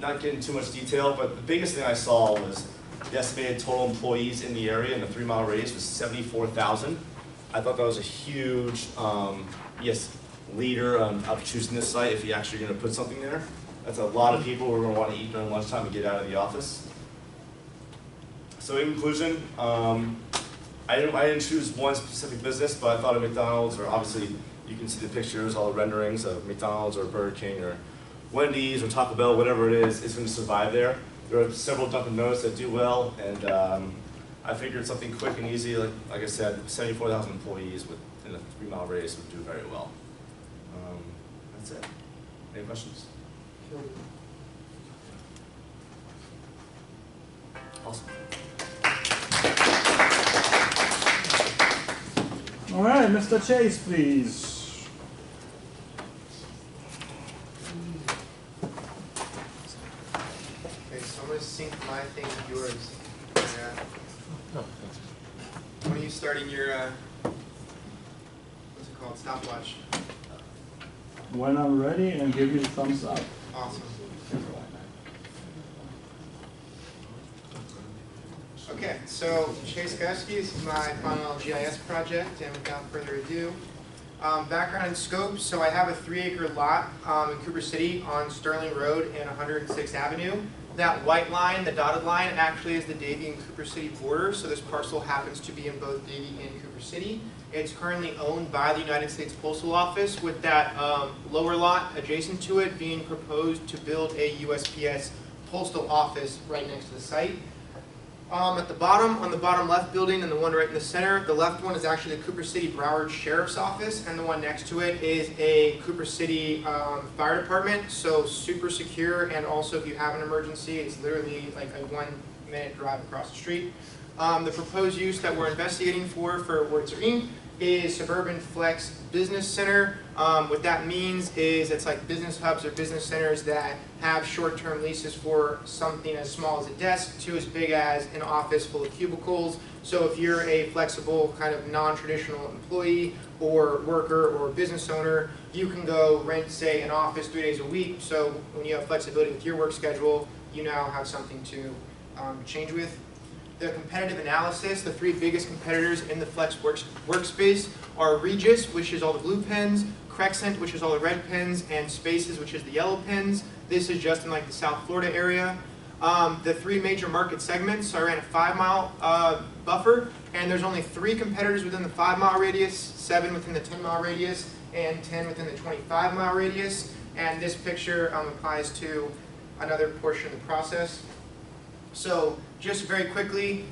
not getting too much detail, but the biggest thing I saw was the estimated total employees in the area in the 3 mile radius was 74,000. I thought that was a huge, leader of choosing this site if you're actually going to put something there. That's a lot of people who are going to want to eat during lunchtime and get out of the office. So in conclusion, I didn't choose one specific business, but I thought of McDonald's, or obviously you can see the pictures, all the renderings of McDonald's or Burger King or Wendy's or Taco Bell, whatever it is going to survive there. there are several Dunkin' Donuts that do well, and I figured something quick and easy, like I said, 74,000 employees within a 3-mile radius would do very well. That's it. Any questions? Awesome. All right, Mr. Chase, please. Okay, so I'm going to sync my thing with yours. When are you starting your, what's it called, stopwatch? When I'm ready, and give you the thumbs up. Awesome. Okay, so Chase Gaske is my final GIS project, and without further ado, background and scope. So I have a 3-acre lot in Cooper City on Sterling Road and 106th Avenue. That white line, the dotted line, actually is the Davie and Cooper City border. So this parcel happens to be in both Davie and Cooper City. It's currently owned by the United States Postal Office, with that lower lot adjacent to it being proposed to build a USPS postal office right next to the site. At the bottom, on the bottom left building and the one right in the center, the left one is actually the Cooper City Broward Sheriff's Office, and the one next to it is a Cooper City Fire Department, so super secure, and also if you have an emergency, it's literally like a 1-minute drive across the street. The proposed use that we're investigating for Words REE is Suburban Flex Business Center. What that means is it's like business hubs or business centers that have short-term leases for something as small as a desk to as big as an office full of cubicles. So if you're a flexible kind of non-traditional employee or worker or business owner, you can go rent, say, an office 3 days a week. So when you have flexibility with your work schedule, you now have something to change with. The competitive analysis, the 3 biggest competitors in the Flex workspace are Regis, which is all the blue pins, Crescent, which is all the red pins, and Spaces, which is the yellow pins. This is just in like the South Florida area. The 3 major market segments, so I ran a 5-mile buffer, and there's only 3 competitors within the 5-mile radius, 7 within the 10-mile radius, and 10 within the 25-mile radius. And this picture applies to another portion of the process. So just very quickly,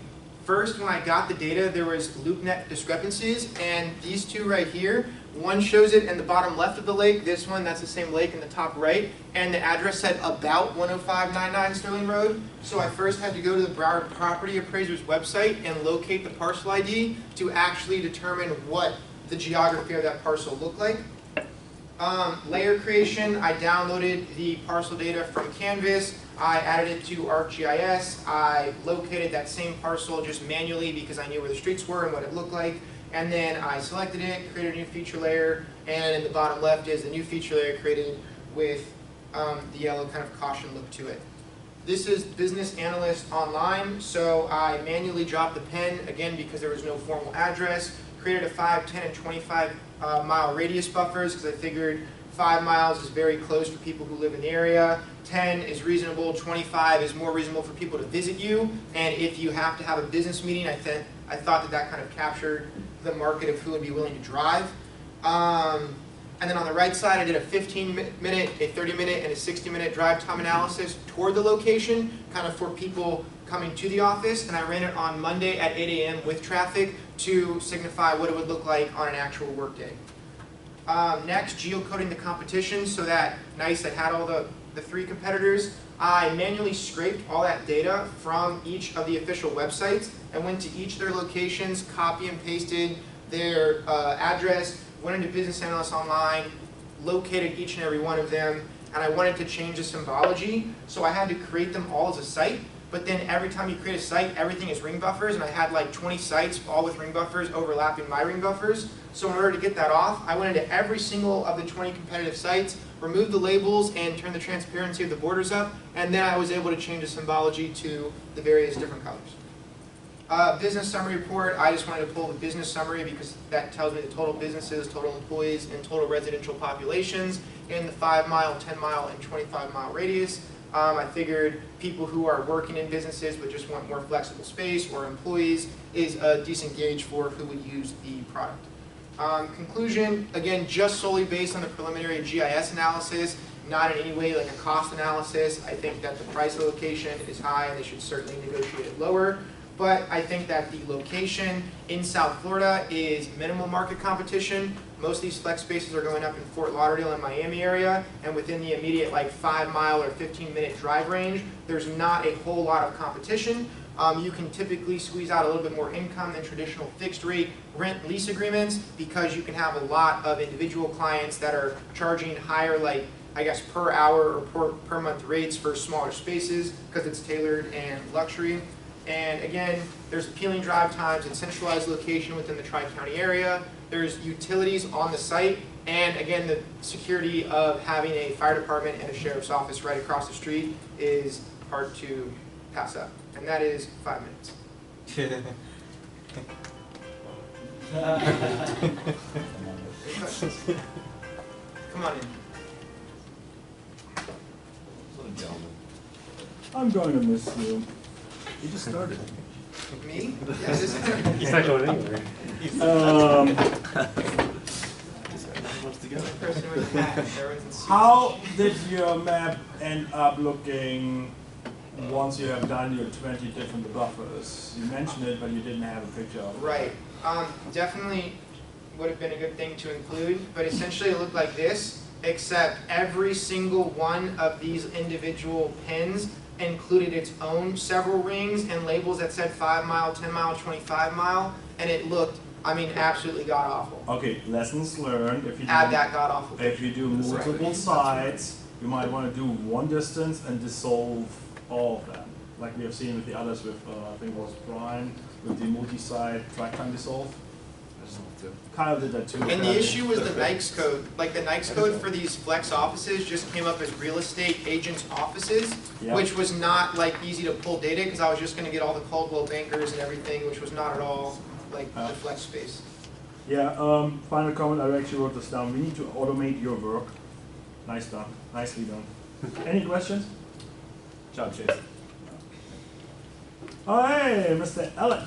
first when I got the data, there was Loopnet discrepancies, and these 2 right here, one shows it in the bottom left of the lake, this one, that's the same lake in the top right, and the address said about 10599 Sterling Road. So I first had to go to the Broward Property Appraiser's website and locate the parcel ID to actually determine what the geography of that parcel looked like. Layer creation, I downloaded the parcel data from Canvas, I added it to ArcGIS, I located that same parcel just manually because I knew where the streets were and what it looked like, and then I selected it, created a new feature layer, and in the bottom left is the new feature layer created with the yellow kind of caution look to it. This is Business Analyst Online, so I manually dropped the pen, again because there was no formal address, created a 5, 10, and 25 mile radius buffers because I figured 5 miles is very close for people who live in the area, 10 is reasonable, 25 is more reasonable for people to visit you, and if you have to have a business meeting, I thought that kind of captured the market of who would be willing to drive. And then on the right side, I did a 15-minute, a 30-minute, and a 60-minute drive time analysis toward the location, kind of for people coming to the office, and I ran it on Monday at 8 a.m. with traffic to signify what it would look like on an actual workday. Next, geocoding the competition, so that nice, I had all the 3 competitors. I manually scraped all that data from each of the official websites and went to each of their locations, copy and pasted their address, went into Business Analyst Online, located each and every one of them, and I wanted to change the symbology, so I had to create them all as a site. But then every time you create a site, everything is ring buffers, and I had like 20 sites, all with ring buffers, overlapping my ring buffers. So in order to get that off, I went into every single of the 20 competitive sites, removed the labels, and turned the transparency of the borders up, and then I was able to change the symbology to the various different colors. Business summary report, I just wanted to pull the business summary because that tells me the total businesses, total employees, and total residential populations in the 5 mile, 10 mile, and 25 mile radius. I figured people who are working in businesses but just want more flexible space, or employees, is a decent gauge for who would use the product. Conclusion, again, just solely based on the preliminary GIS analysis, not in any way like a cost analysis. I think that the price of the location is high and they should certainly negotiate it lower. But I think that the location in South Florida is minimal market competition. Most of these flex spaces are going up in Fort Lauderdale and Miami area, and within the immediate like 5-mile or 15-minute drive range, there's not a whole lot of competition. You can typically squeeze out a little bit more income than traditional fixed rate rent lease agreements because you can have a lot of individual clients that are charging higher, like I guess per hour or per month rates for smaller spaces because it's tailored and luxury. And again, there's appealing drive times and centralized location within the Tri-County area. There's utilities on the site, and again, the security of having a fire department and a sheriff's office right across the street is hard to pass up. And that is 5 minutes. Come on in. I'm going to miss you. You just started. Me? Yes. He's not going anywhere. How did your map end up looking once you have done your 20 different buffers? You mentioned it, but you didn't have a picture of it. Right. Definitely would have been a good thing to include, but essentially it looked like this, except every single one of these individual pins included its own several rings and labels that said 5 mile, 10 mile, 25 mile, and it looked, I mean, absolutely god awful. Okay, lessons learned. If you Add that god awful. If you do multiple sides, you might want to do one distance and dissolve all of them, like we have seen with the others with, I think it was Brian, with the multi-side track time dissolve. Kyle did that too. And the issue was the NICS code. Like the NICS code for these flex offices just came up as real estate agents' offices, which was not like easy to pull data because I was just going to get all the Caldwell bankers and everything, which was not at all like the flex space. Yeah, final comment, I actually wrote this down. We need to automate your work. Nice done. Nicely done. Any questions? Job, Chase. Oh, hey, Mr. Ellen.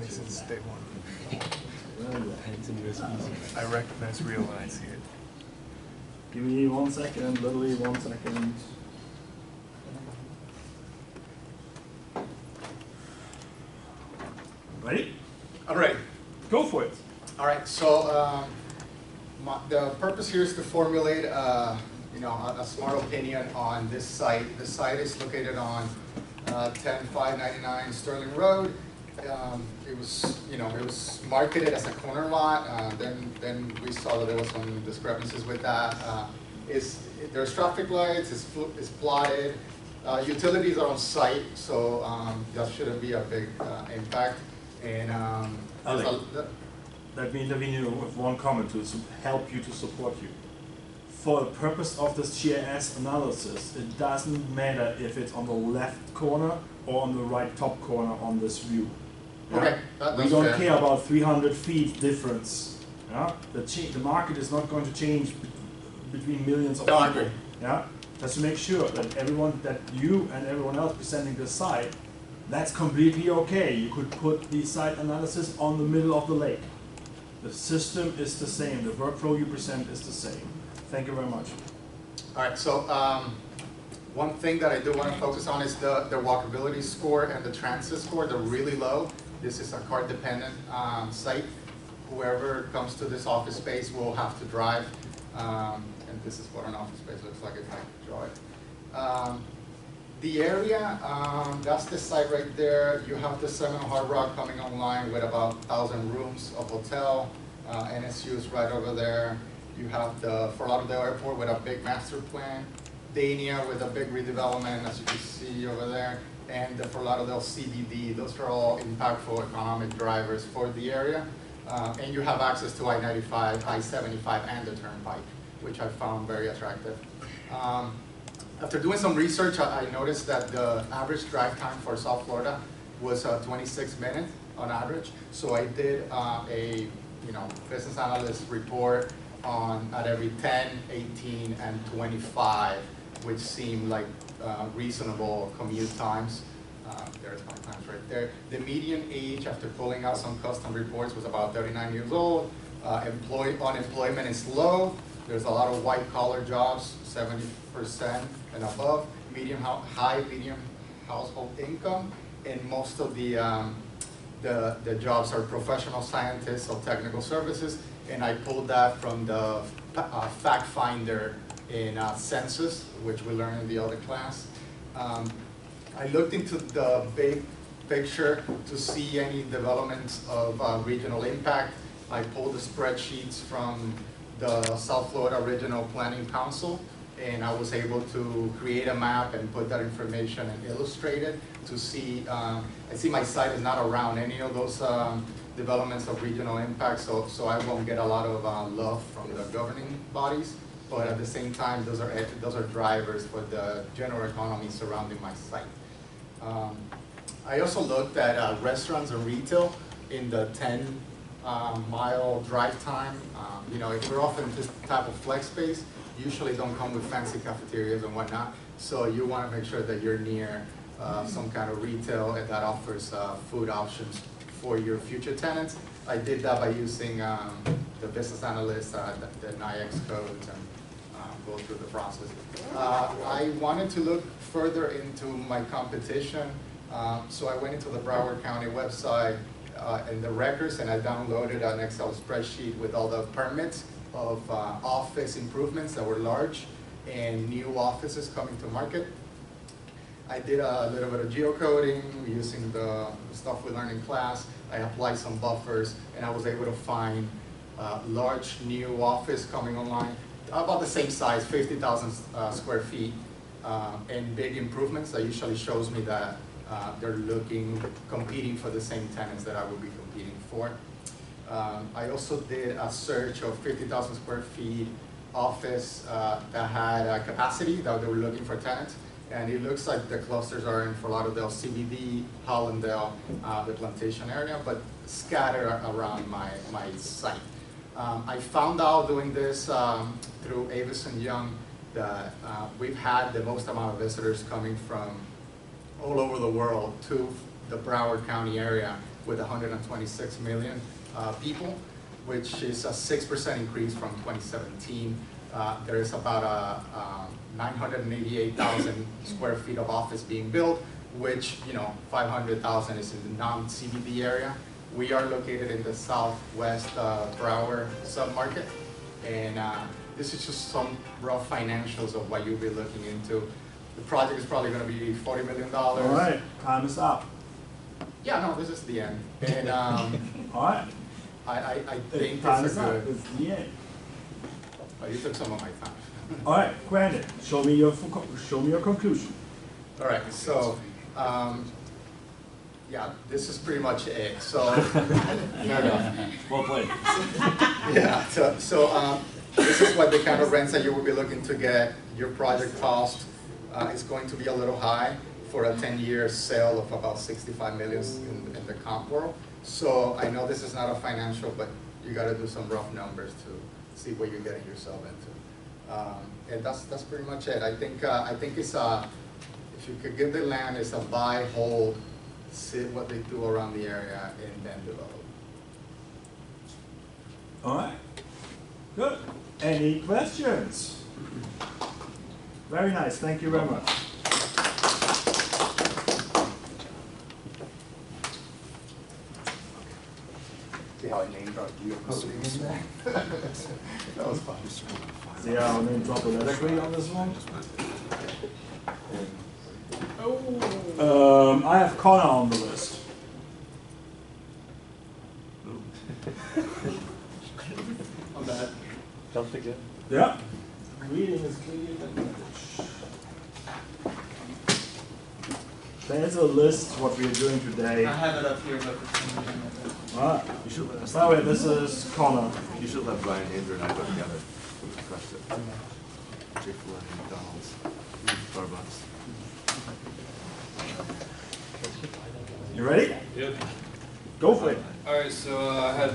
Since day one. I recognize real when I see it. Give me 1 second, literally 1 second. Ready? I'm ready. Go for it. All right, so the purpose here is to formulate a smart opinion on this site. The site is located on 10599 Sterling Road. It was marketed as a corner lot. Then we saw that there was some discrepancies with that. There's traffic lights. It's plotted. Utilities are on site, so that shouldn't be a big impact. And let me intervene with one comment to help you, to support you. For the purpose of this GIS analysis, it doesn't matter if it's on the left corner or on the right top corner on this view. Yeah? Okay, that's we don't fair. care about 300 feet difference. Yeah? The market is not going to change between millions of people. I agree. Yeah? Just to make sure that that you and everyone else presenting this site, that's completely okay. You could put the site analysis on the middle of the lake. The system is the same. The workflow you present is the same. Thank you very much. All right, so one thing that I do want to focus on is the walkability score and the transit score. They're really low. This is a car-dependent site. Whoever comes to this office space will have to drive. And this is what an office space looks like if I draw it. The area, that's the site right there. You have the Seminole Hard Rock coming online with about 1,000 rooms of hotel. NSU's right over there. You have the Fort Lauderdale Airport with a big master plan. Dania with a big redevelopment, as you can see over there. And the Fort Lauderdale CBD. Those are all impactful economic drivers for the area. And you have access to I-95, I-75, and the Turnpike, which I found very attractive. After doing some research, I noticed that the average drive time for South Florida was 26 minutes on average. So I did a business analyst report at every 10, 18, and 25, which seemed like reasonable commute times. There's my times right there. The median age after pulling out some custom reports was about 39 years old. Unemployment is low. There's a lot of white-collar jobs, 70% and above. High medium household income, and most of the jobs are professional scientists or technical services. And I pulled that from the fact finder in census, which we learned in the other class. I looked into the big picture to see any developments of regional impact. I pulled the spreadsheets from the South Florida Regional Planning Council, and I was able to create a map and put that information and illustrate it to see. I see my site is not around any of those developments of regional impact, so I won't get a lot of love from the governing bodies. But at the same time, those are drivers for the general economy surrounding my site. I also looked at restaurants and retail in the 10-mile drive time. If we're often this type of flex space, usually don't come with fancy cafeterias and whatnot. So you want to make sure that you're near some kind of retail that offers food options for your future tenants. I did that by using the business analyst, the NIX codes, and go through the process. I wanted to look further into my competition, so I went into the Broward County website and the records, and I downloaded an Excel spreadsheet with all the permits of office improvements that were large and new offices coming to market. I did a little bit of geocoding using the stuff we learned in class. I applied some buffers, and I was able to find large new office coming online, about the same size, 50,000 square feet, and big improvements. That usually shows me that they're competing for the same tenants that I would be competing for. I also did a search of 50,000 square feet office that had capacity, that they were looking for tenants. And it looks like the clusters are in Fort Lauderdale, CBD, Hollandale, the Plantation area, but scattered around my site. I found out doing this through Avison Young that we've had the most amount of visitors coming from all over the world to the Broward County area with 126 million people, which is a 6% increase from 2017. There is about 988,000 square feet of office being built, which 500,000 is in the non-CBD area. We are located in the southwest Broward submarket, and this is just some rough financials of what you'll be looking into. The project is probably going to be $40 million. All right, time is up. Yeah, no, this is the end. And all right, I think time this is is up. good. It's the end. Oh, you took some of my time. All right, Brandon, show me your conclusion. All right, so yeah, this is pretty much it. So fair enough. Well played. Yeah. So this is what the kind of rents that you will be looking to get. Your project cost is going to be a little high for a 10-year sale of about 65 million in the comp world. So I know this is not a financial, but you got to do some rough numbers to see what you're getting yourself into. And that's pretty much it. I think it's if you could give the land, it's a buy, hold, see what they do around the area, and then develop. All right, good. Any questions? Very nice, thank you very much. See how I name dropped Geocoding? That was fun. See how I name drop a letter grade on this one? I have Connor on the list. I'm bad. Jumped again. Yeah. Reading is clearly an advantage. There's a list what we are doing today. I have it up here, but Alright. You should let us. By the way, this is Connor. You should let Brian, Andrew, and I go together. We crushed it. Chick-fil-A, McDonald's, Starbucks. You ready? Yep. Go for it. Alright, so I had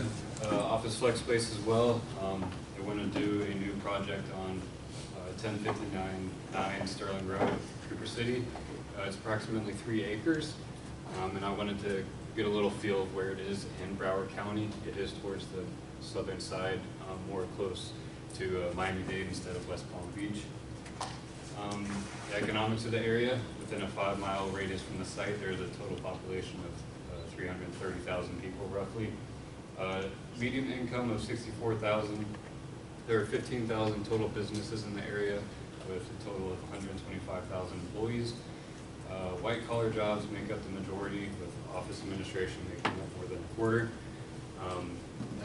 office flex space as well. I want to do a new project on 1059 Sterling Road, Cooper City. It's approximately 3 acres, and I wanted to get a little feel of where it is in Broward County. It is towards the southern side, more close to Miami-Dade instead of West Palm Beach. The economics of the area, within a 5-mile radius from the site, there's a total population of 330,000 people roughly. Median income of 64,000. There are 15,000 total businesses in the area with a total of 125,000 employees. White collar jobs make up the majority, with office administration making up more than a quarter.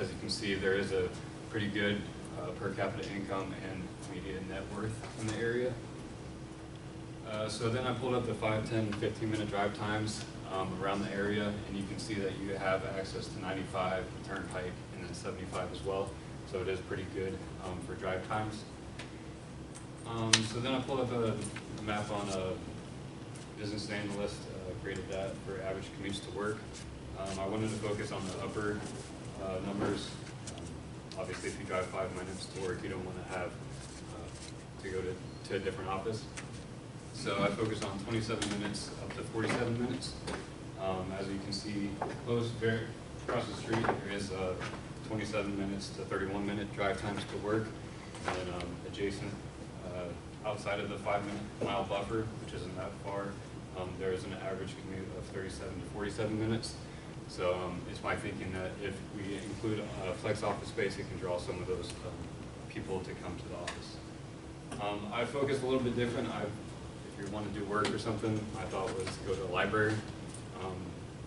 As you can see, there is a pretty good per capita income and median net worth in the area. So then I pulled up the 5, 10, 15-minute drive times around the area, and you can see that you have access to 95, Turnpike, and then 75 as well. So it is pretty good for drive times. So then I pulled up a map on a business analyst, created that for average commutes to work. I wanted to focus on the upper numbers. Obviously, if you drive 5 minutes to work, you don't want to have to go to a different office. So I focused on 27 minutes up to 47 minutes. As you can see, close across the street, there is 27 minutes to 31-minute drive times to work. And adjacent, outside of the 5-mile buffer, which isn't that far, there is an average commute of 37 to 47 minutes. So it's my thinking that if we include flex office space, it can draw some of those people to come to the office. I focused a little bit different. If you want to do work or something, I thought was go to a library.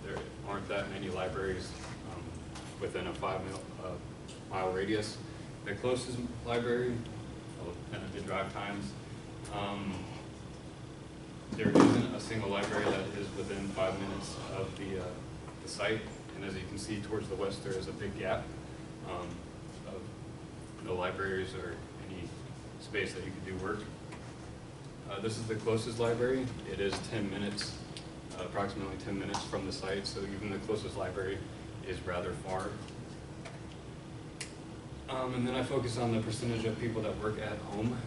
There aren't that many libraries within a 5-mile radius. The closest library, and the drive times, there isn't a single library that is within 5 minutes of the site, and as you can see towards the west, there is a big gap of no libraries or any space that you could do work. This is the closest library. It is 10 minutes, approximately 10 minutes from the site, so even the closest library is rather far. And then I focus on the percentage of people that work at home,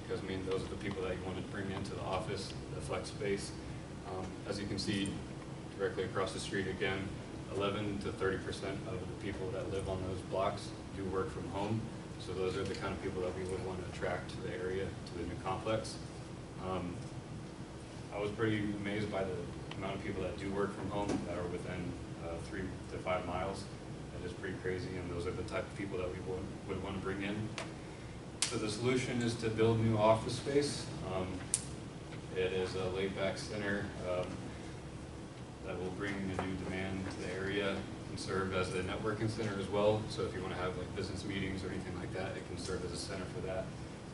because I mean, those are the people that you want to bring into the office, the flex space. As you can see, directly across the street again, 11 to 30% of the people that live on those blocks do work from home. So those are the kind of people that we would want to attract to the area, to the new complex. I was pretty amazed by the amount of people that do work from home that are within 3 to 5 miles. That is pretty crazy, and those are the type of people that we would want to bring in. So the solution is to build new office space. It is a laid-back center that will bring a new demand to the area and serve as a networking center as well. So if you want to have like business meetings or anything like that, it can serve as a center for that.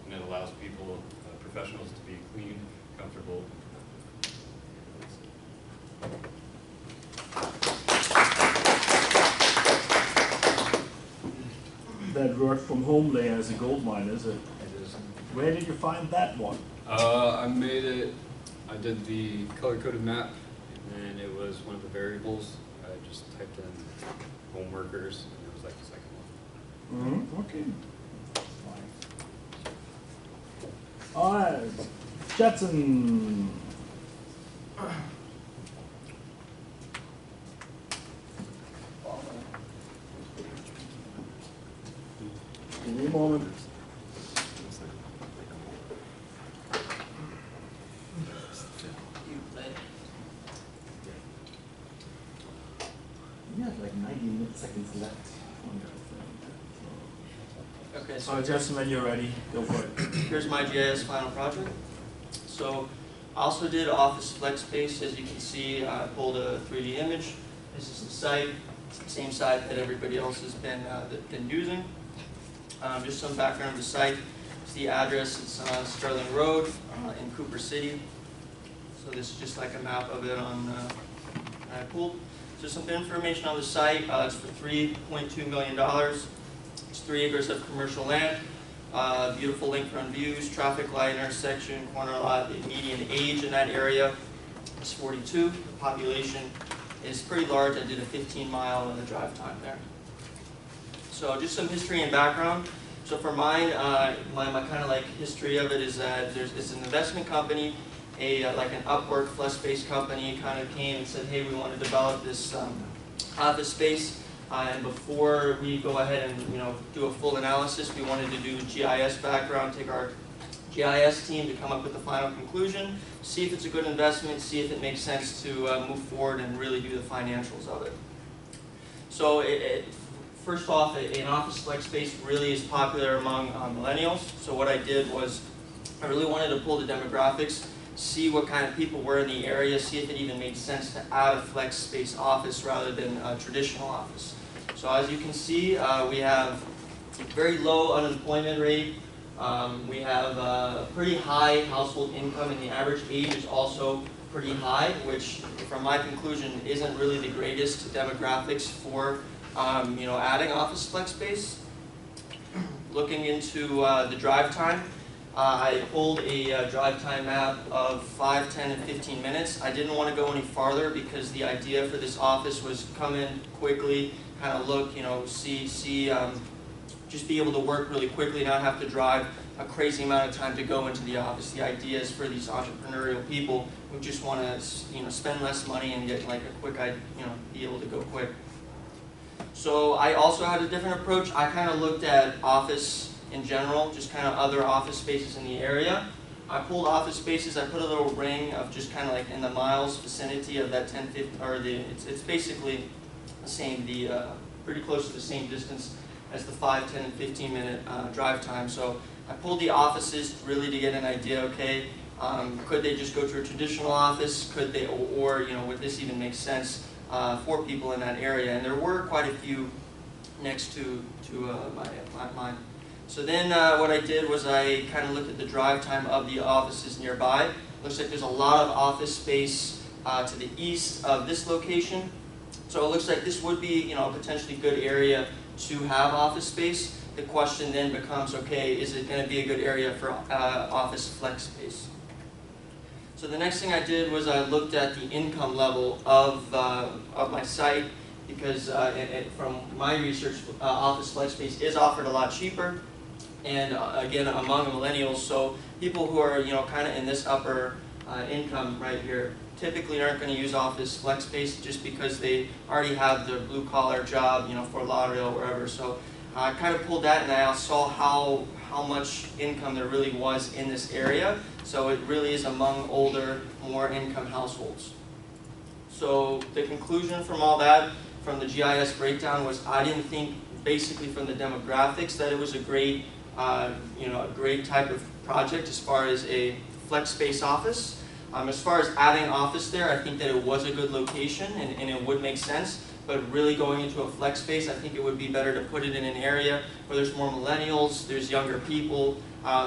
And it allows people, professionals, to be clean, comfortable, That work from home layer is a gold mine, is it? It is. Where did you find that one? I made it, I did the color-coded map, and it was one of the variables. I just typed in home workers, and it was like the second one. Okay. All right, Jetson. Give me a moment. You have like 90 seconds left on your thing. Okay, So Justin, when you're ready, go for it. Here's my GIS final project. So I also did office flex space. As you can see, I pulled a 3D image. This is the site. It's the same site that everybody else has been using. Just some background of the site. It's the address. It's Sterling Road in Cooper City. So this is just like a map of it on I pulled. So some information on the site. It's for $3.2 million. It's 3 acres of commercial land. Beautiful lakefront views, traffic light intersection, corner lot, the median age in that area. is 42. The population is pretty large. I did a 15-mile drive time there. So just some history and background. So for mine, my kind of like history of it is that it's an investment company, like an Upwork flex-based company kind of came and said, hey, we want to develop this office space. And before we go ahead and do a full analysis, we wanted to do GIS background, take our GIS team to come up with the final conclusion, see if it's a good investment, see if it makes sense to move forward and really do the financials of it. So first off, an office flex space really is popular among millennials. So what I did was I really wanted to pull the demographics, see what kind of people were in the area, see if it even made sense to add a flex space office rather than a traditional office. So as you can see, we have a very low unemployment rate. We have a pretty high household income, and the average age is also pretty high, which from my conclusion isn't really the greatest demographics for adding office flex space. Looking into the drive time, I pulled a drive time map of 5, 10, and 15 minutes. I didn't want to go any farther because the idea for this office was come in quickly, kind of look, see, just be able to work really quickly, not have to drive a crazy amount of time to go into the office. The idea is for these entrepreneurial people who just want to, spend less money and get like a quick, be able to go quick. So I also had a different approach. I kind of looked at office in general, just kind of other office spaces in the area. I pulled office spaces. I put a little ring of just kind of like in the miles vicinity of that 10, 15, or it's basically the same, pretty close to the same distance as the 5, 10, and 15 minute drive time. So I pulled the offices really to get an idea, okay, could they just go to a traditional office? Could they, or would this even make sense for people in that area? And there were quite a few next to mine. So then what I did was I kind of looked at the drive time of the offices nearby. Looks like there's a lot of office space to the east of this location. So it looks like this would be a potentially good area to have office space. The question then becomes, okay, is it going to be a good area for office flex space? So the next thing I did was I looked at the income level of my site, because from my research, office flex space is offered a lot cheaper, and again among millennials. So people who are kind of in this upper income right here typically aren't going to use office flex space just because they already have their blue collar job, Fort Lauderdale, wherever. So I kind of pulled that, and I saw how much income there really was in this area. So it really is among older, more income households. So the conclusion from all that, from the GIS breakdown, was I didn't think, basically from the demographics, that it was a great, a great type of project as far as a flex space office. As far as adding office there, I think that it was a good location and it would make sense. But really going into a flex space, I think it would be better to put it in an area where there's more millennials, there's younger people,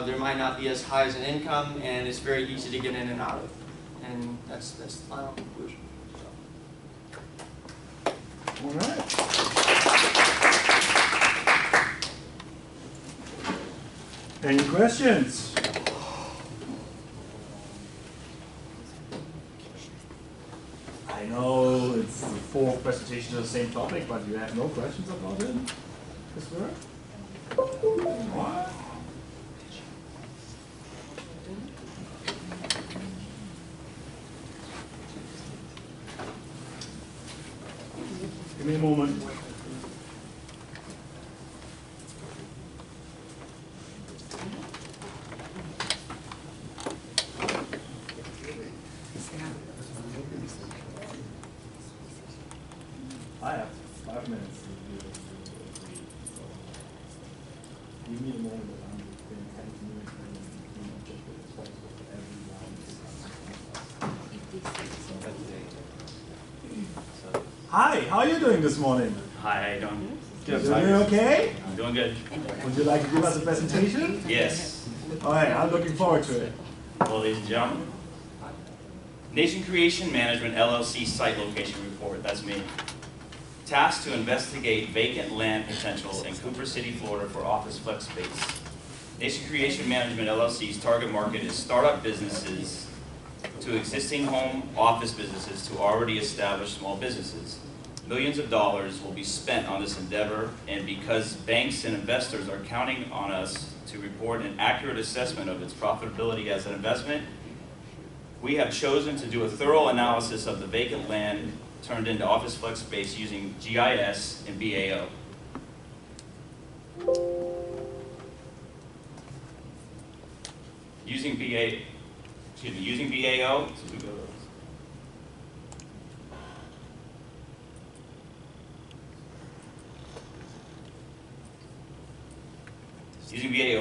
there might not be as high as an income, and it's very easy to get in and out of. And that's the final conclusion. All right. Any questions? I know it's 4 presentations of the same topic, but you have no questions about it? Christopher? What? Give me a moment. I have 5 minutes to do it. Give me a moment, I'm going to continue and just be responsible for every round. Hi, how are you doing this morning? Hi, how you doing? Good. Doing okay? I'm doing good. Would you like to give us a presentation? Yes. All right, I'm looking forward to it. Well, ladies and gentlemen, Nation Creation Management LLC Site Location Report, that's me. Tasked to investigate vacant land potential in Cooper City, Florida for office flex space. Nation Creation Management LLC's target market is startup businesses to existing home office businesses to already established small businesses. Millions of dollars will be spent on this endeavor, and because banks and investors are counting on us to report an accurate assessment of its profitability as an investment, we have chosen to do a thorough analysis of the vacant land turned into office flex space using GIS and BAO. Using BAO,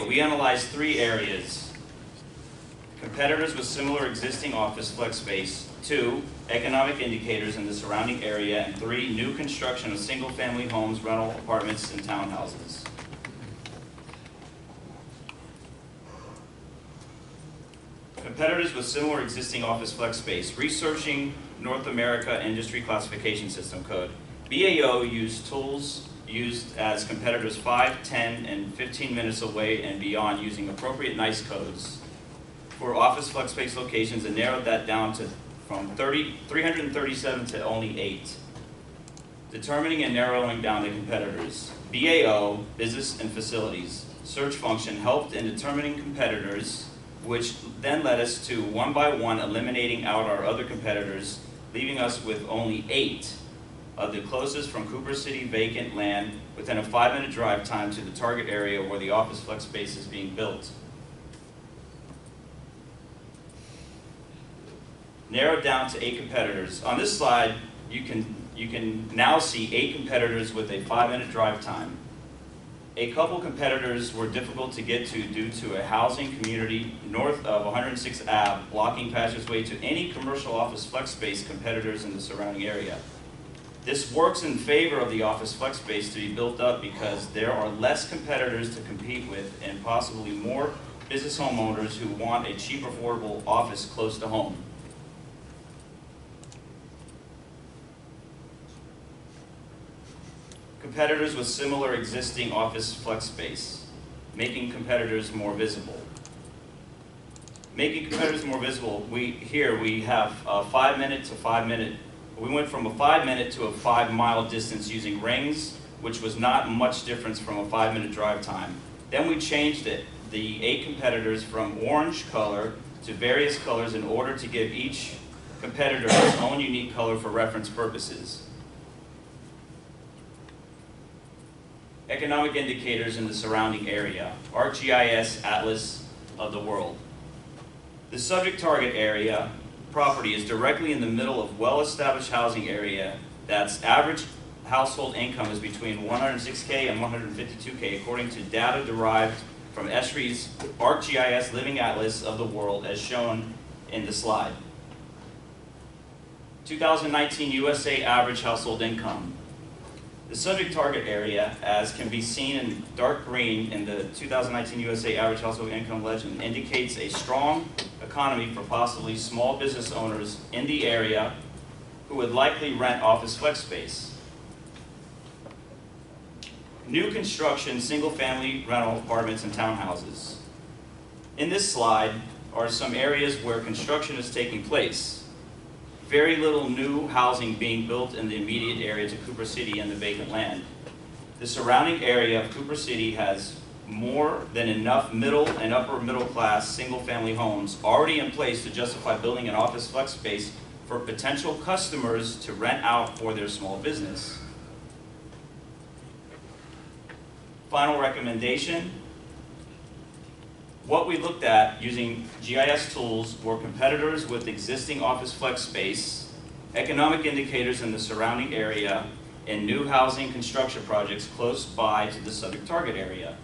we analyzed 3 areas: competitors with similar existing office flex space, 2, economic indicators in the surrounding area, and 3, new construction of single-family homes, rental apartments, and townhouses. Competitors with similar existing office flex space. Researching North America Industry Classification System code. BAO used tools used as competitors 5, 10, and 15 minutes away and beyond using appropriate NICE codes for office flex space locations, and narrowed that down to from 337 to only 8. Determining and narrowing down the competitors. BAO, business and facilities, search function helped in determining competitors, which then led us to one by one eliminating out our other competitors, leaving us with only 8 of the closest from Cooper City vacant land within a 5-minute drive time to the target area where the office flex space is being built. Narrowed down to 8 competitors. On this slide, you can now see 8 competitors with a 5-minute drive time. A couple competitors were difficult to get to due to a housing community north of 106th Ave blocking passageway to any commercial office flex space competitors in the surrounding area. This works in favor of the office flex space to be built up because there are less competitors to compete with and possibly more business homeowners who want a cheap, affordable office close to home. Competitors with similar existing office flex space, making competitors more visible. Making competitors more visible, here we have a 5-minute to 5-minute. We went from a 5-minute to a 5-mile distance using rings, which was not much difference from a 5-minute drive time. Then we changed it, the 8 competitors, from orange color to various colors in order to give each competitor its own unique color for reference purposes. Economic indicators in the surrounding area, ArcGIS Atlas of the world. The subject target area property is directly in the middle of well-established housing area that's average household income is between 106K and 152K according to data derived from MSRED's ArcGIS Living Atlas of the world as shown in the slide. 2019 USA average household income. The subject target area, as can be seen in dark green in the 2019 USA average household income legend, indicates a strong economy for possibly small business owners in the area who would likely rent office flex space. New construction, single-family rental apartments and townhouses. In this slide are some areas where construction is taking place. Very little new housing being built in the immediate area to Cooper City and the vacant land. The surrounding area of Cooper City has more than enough middle and upper middle class single-family homes already in place to justify building an office flex space for potential customers to rent out for their small business. Final recommendation. What we looked at using GIS tools were competitors with existing office flex space, economic indicators in the surrounding area, and new housing construction projects close by to the subject target area.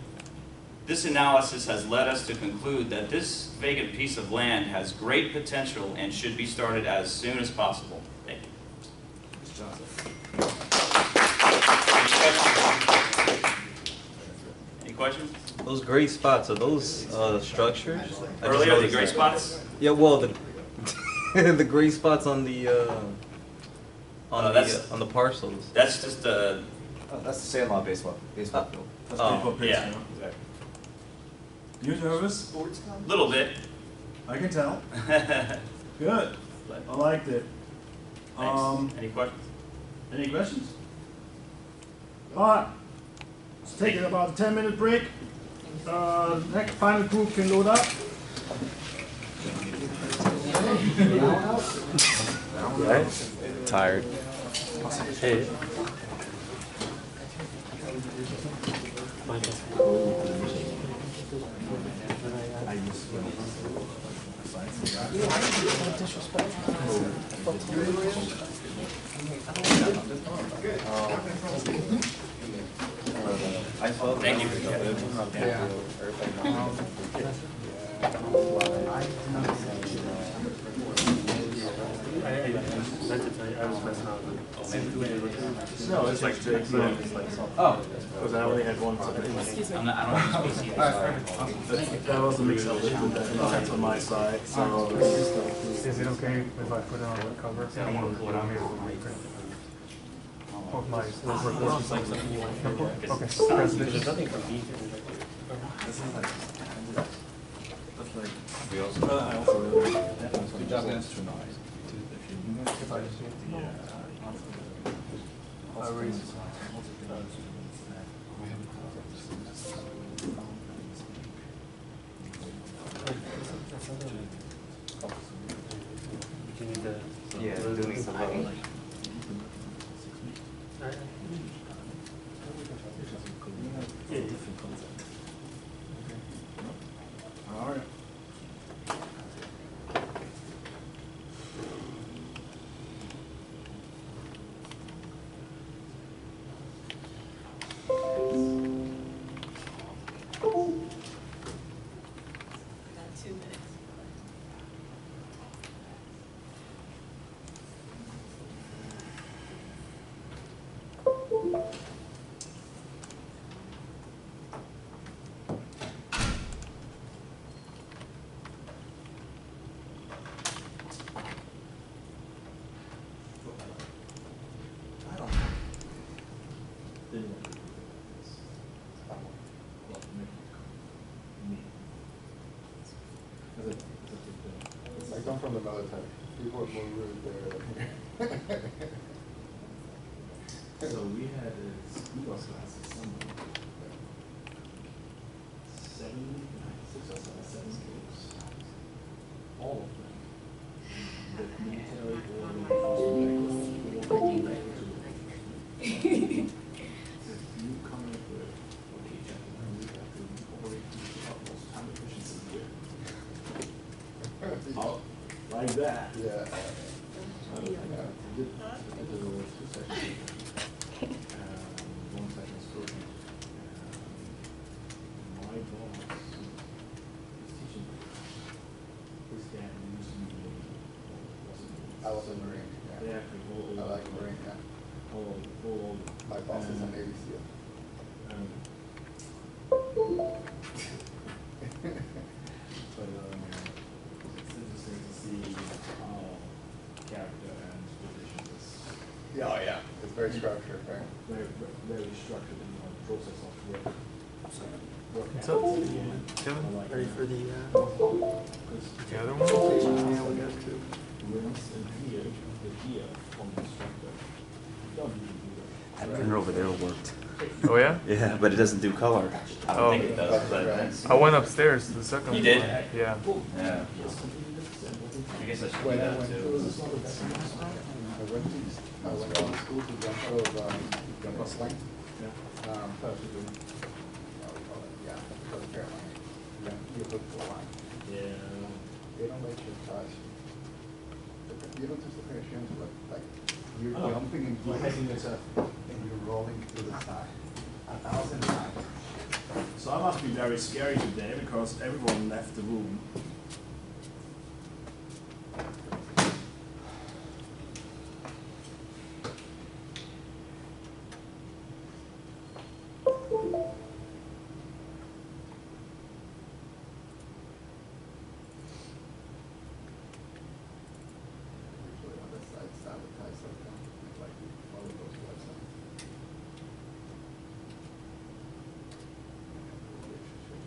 This analysis has led us to conclude that this vacant piece of land has great potential and should be started as soon as possible. Thank you. Mr. Johnson. Any questions? Those gray spots, are those structures? Earlier, the gray spots? Yeah, well, the the gray spots on the on the parcels. That's just a. That's the Sandlot baseball field. That's baseball pitch, yeah. You nervous? A little bit. I can tell. Good. I liked it. Thanks. Any questions? Any questions? Alright. Let's take about a 10-minute break. Next final group can load up. Right? Tired. Hey. Thank you. I meant to tell you, I was messing up. No, it's like Jake's. Oh. Because I only had one. Excuse me. I don't have a species. That was a mix of that's on my side. So. Is it okay if I put it on the cover? I don't want to pull it out here. Of my It's like something you want to okay. There's nothing from me. We also. Good job, man. You need the. Yeah, doing some Alright. Yeah. All right. Got 2 minutes. It's like I'm from the military. People are more rude there than here. So we had a school bus class this summer. 6 or 7 schools. All of them. The military or the enforcement background. If you come up with, okay, gentlemen, we have to incorporate the utmost time efficiency here. Oh, like that. Yeah. One second scrutiny. My boss is teaching his dad used to be I was a Marine. they Yeah. actually go I like Marine. Yeah. all My boss is a Navy SEAL. But it's interesting to see how character and tradition is Yeah, oh, yeah. It's very structured, right? very structured in the process of work. What's up, Kevin? Ready for the other one? Yeah, we got two. Rinse and clear the gear from the instructor. Don't really do that. That printer over there worked. Oh yeah? Yeah, but it doesn't do color. I don't think it does, but. I went upstairs to the second You floor. did? Yeah. Yeah. I guess I should do When I that went to, too. I went to school to jump out of wrestling. Yeah, for the Carolina. Yeah, you look for a line. Yeah. They don't let you touch. You don't touch the parachute, but like you're Oh. jumping and You're hitting yourself. and you're rolling to the side 1,000 times. So I must be very scary today because everyone left the room. Usually on the side sabotage something, like you follow those websites. Relationship,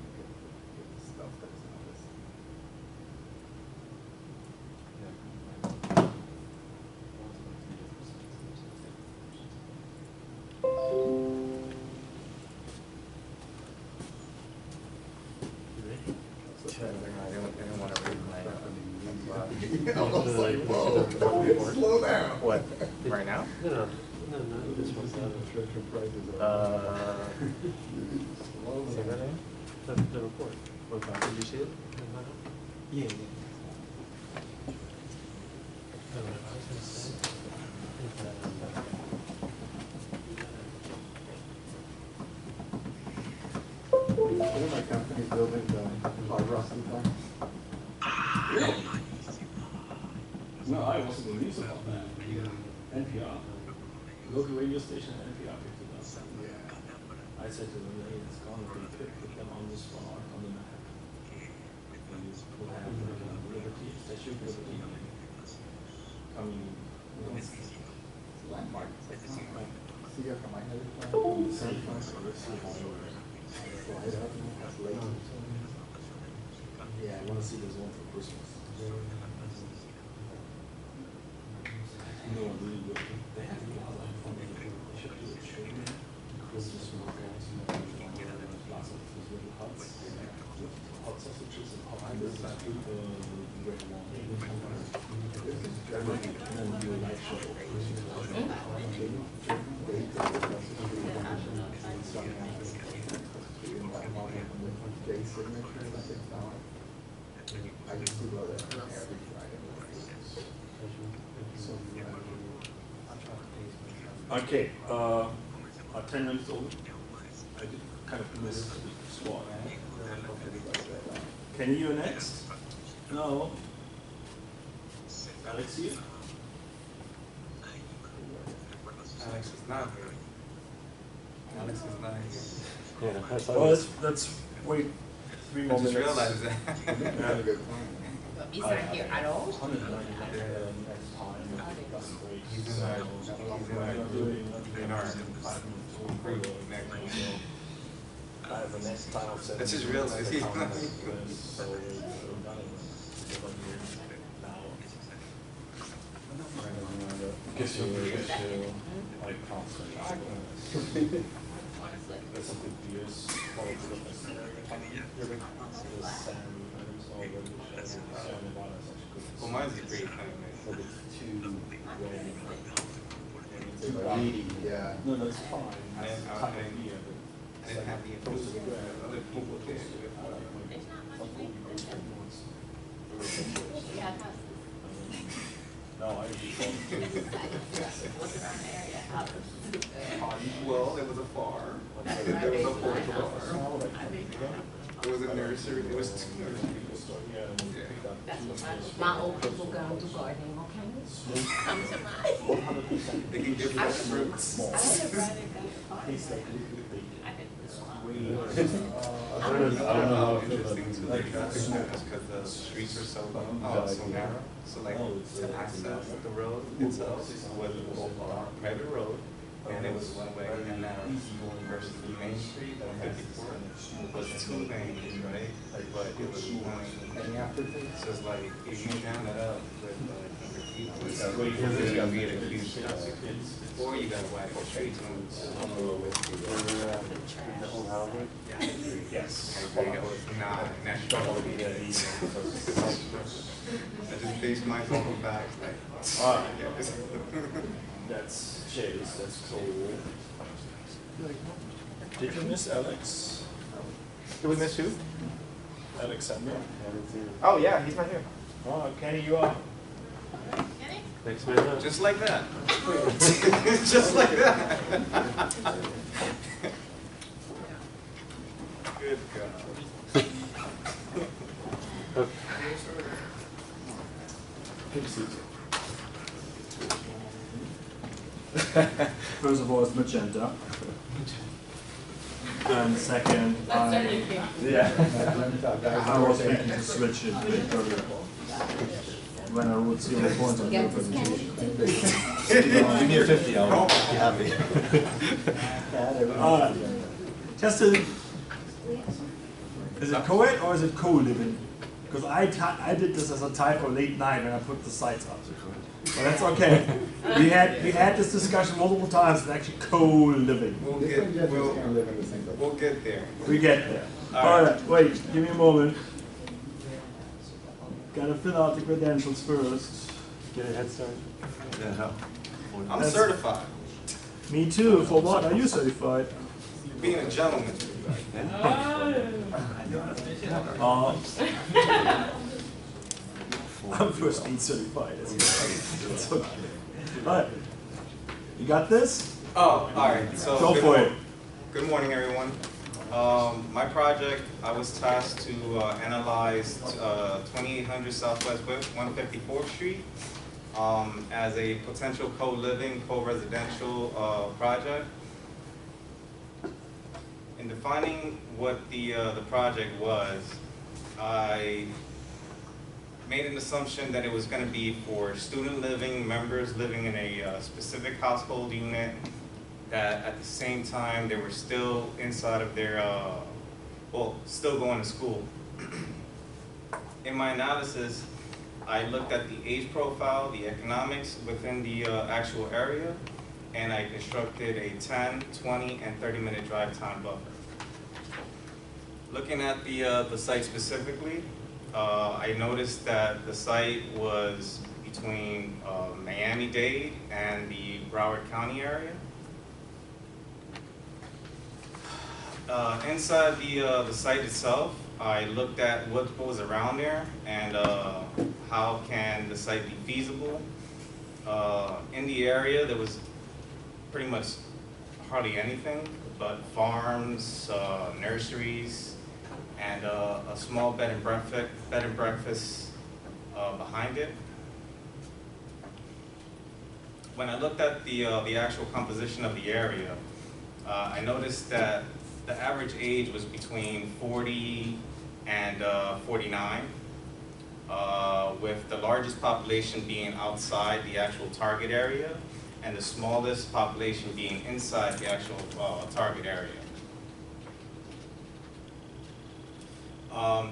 get the stuff that's not this. What? Right now? No, this one's not. Say that again? The report. What about, did you see it? Yeah. No, what I was gonna say is that, One of my companies building the hard rock plant. Really? No, I wasn't the news about that. NPR. Local radio station NPR picked it up. Yeah. I said to them, hey, it's gonna be put them on the spot, on the map. And we'll have Liberty, Statue of Liberty coming. It's a landmark. It's like, see how come I had it on the same place, or let's see how it works. Slide up, that's late. Yeah, I wanna see this one for Christmas. No one really would. They have a lot of fun. They should do a children Christmas programs. Lots of those little huts. Hot sausages and hot hamburgers. Red wine. And then do a light show. I used to go there every Friday. Okay, 10 minutes over. I did kind of miss the spot. Can you next? No. Alex here? Alex is not here. Alex is not here. yeah, I saw Well, this. let's wait 3 I more just minutes. realized that. He's not here at all? I just realized he's not here. Guess you like constant. That's a good years. Well, mine's a great thing, But it's too greedy, yeah. No, that's fine. I didn't have the information that other people did. No, I Well, it was a farm. There was a horse farm. It was a nursery. It was two nurseries. My old people go to gardening, okay? Come to mine. They can give us fruits. I don't know how interesting to the traffic is because the streets are so so narrow. So like the access, the road itself was a private road, and it was one way and narrow. Versus the main street on 54 was 2 lanes, right? But it was one. So it's like if you down it up with 100 feet, it's gonna be a huge traffic. Or you gotta widen the streets on the road with the old housing. Yes. I agree. It was not national. I just based myself on facts. Like, Alright. yes. That's Chase, that's cool. Did you miss Alex? Did we miss who? Alexander? Oh, yeah, he's not here. Oh, Kenny, you are. Thanks very much. Just like that. Just like that. Good God. Okay. Keep seat. First of all, it's magenta. And second, I was thinking to switch it later when I would see the points on your presentation. Give me a 50, I'll be happy. Just to, is it co-ed or is it co-living? Because I did this as a typo late night when I put the sites up. But that's okay. We had this discussion multiple times. It's actually co-living. We'll get there. We get there. All right, wait, give me a moment. Gotta fill out the credentials first. Get a head start. Yeah. I'm certified. Me too. For what are you certified? Being a gentleman. I'm first aid certified. It's okay. Alright. You got this? Oh, alright. So go for it. Good morning, everyone. My project, I was tasked to analyze 2800 Southwest 154th Street as a potential co-living, co-residential project. In defining what the project was, I made an assumption that it was going to be for student living, members living in a specific household unit, that at the same time they were still inside of their, well, still going to school. In my analysis, I looked at the age profile, the economics within the actual area, and I constructed a 10, 20, and 30-minute drive time buffer. Looking at the site specifically, I noticed that the site was between Miami-Dade and the Broward County area. Inside the site itself, I looked at what was around there and how can the site be feasible. In the area, there was pretty much hardly anything but farms, nurseries, and a small bed and breakfast behind it. When I looked at the actual composition of the area, I noticed that the average age was between 40 and 49, with the largest population being outside the actual target area and the smallest population being inside the actual target area.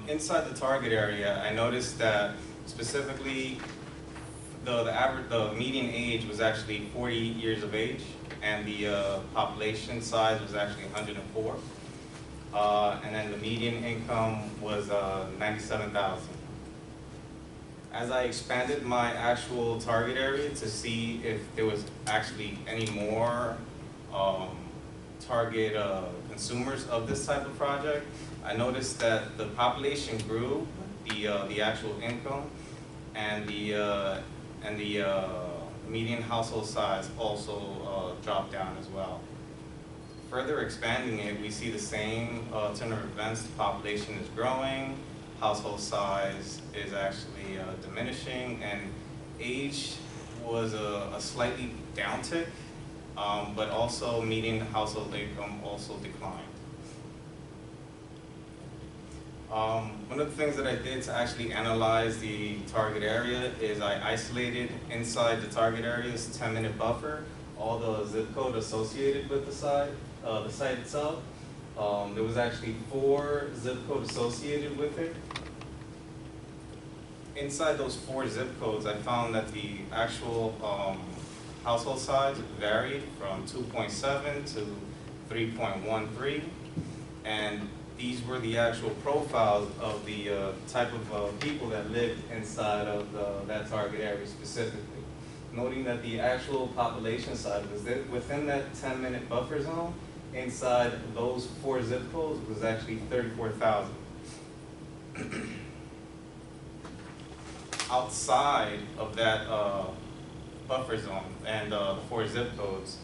Inside the target area, I noticed that specifically the median age was actually 40 years of age, and the population size was actually 104. And then the median income was 97,000. As I expanded my actual target area to see if there was actually any more target consumers of this type of project, I noticed that the population grew, the actual income, and the median household size also dropped down as well. Further expanding it, we see the same turn of events. The population is growing, household size is actually diminishing, and age was a slightly downtick, but also median household income also declined. One of the things that I did to actually analyze the target area is I isolated inside the target area's 10-minute buffer all the zip code associated with the site itself. There was actually 4 zip codes associated with it. Inside those 4 zip codes, I found that the actual household size varied from 2.7 to 3.13, and these were the actual profiles of the type of people that lived inside of that target area specifically. Noting that the actual population size was within that 10-minute buffer zone, inside those 4 zip codes was actually 34,000. Outside of that buffer zone and the 4 zip codes,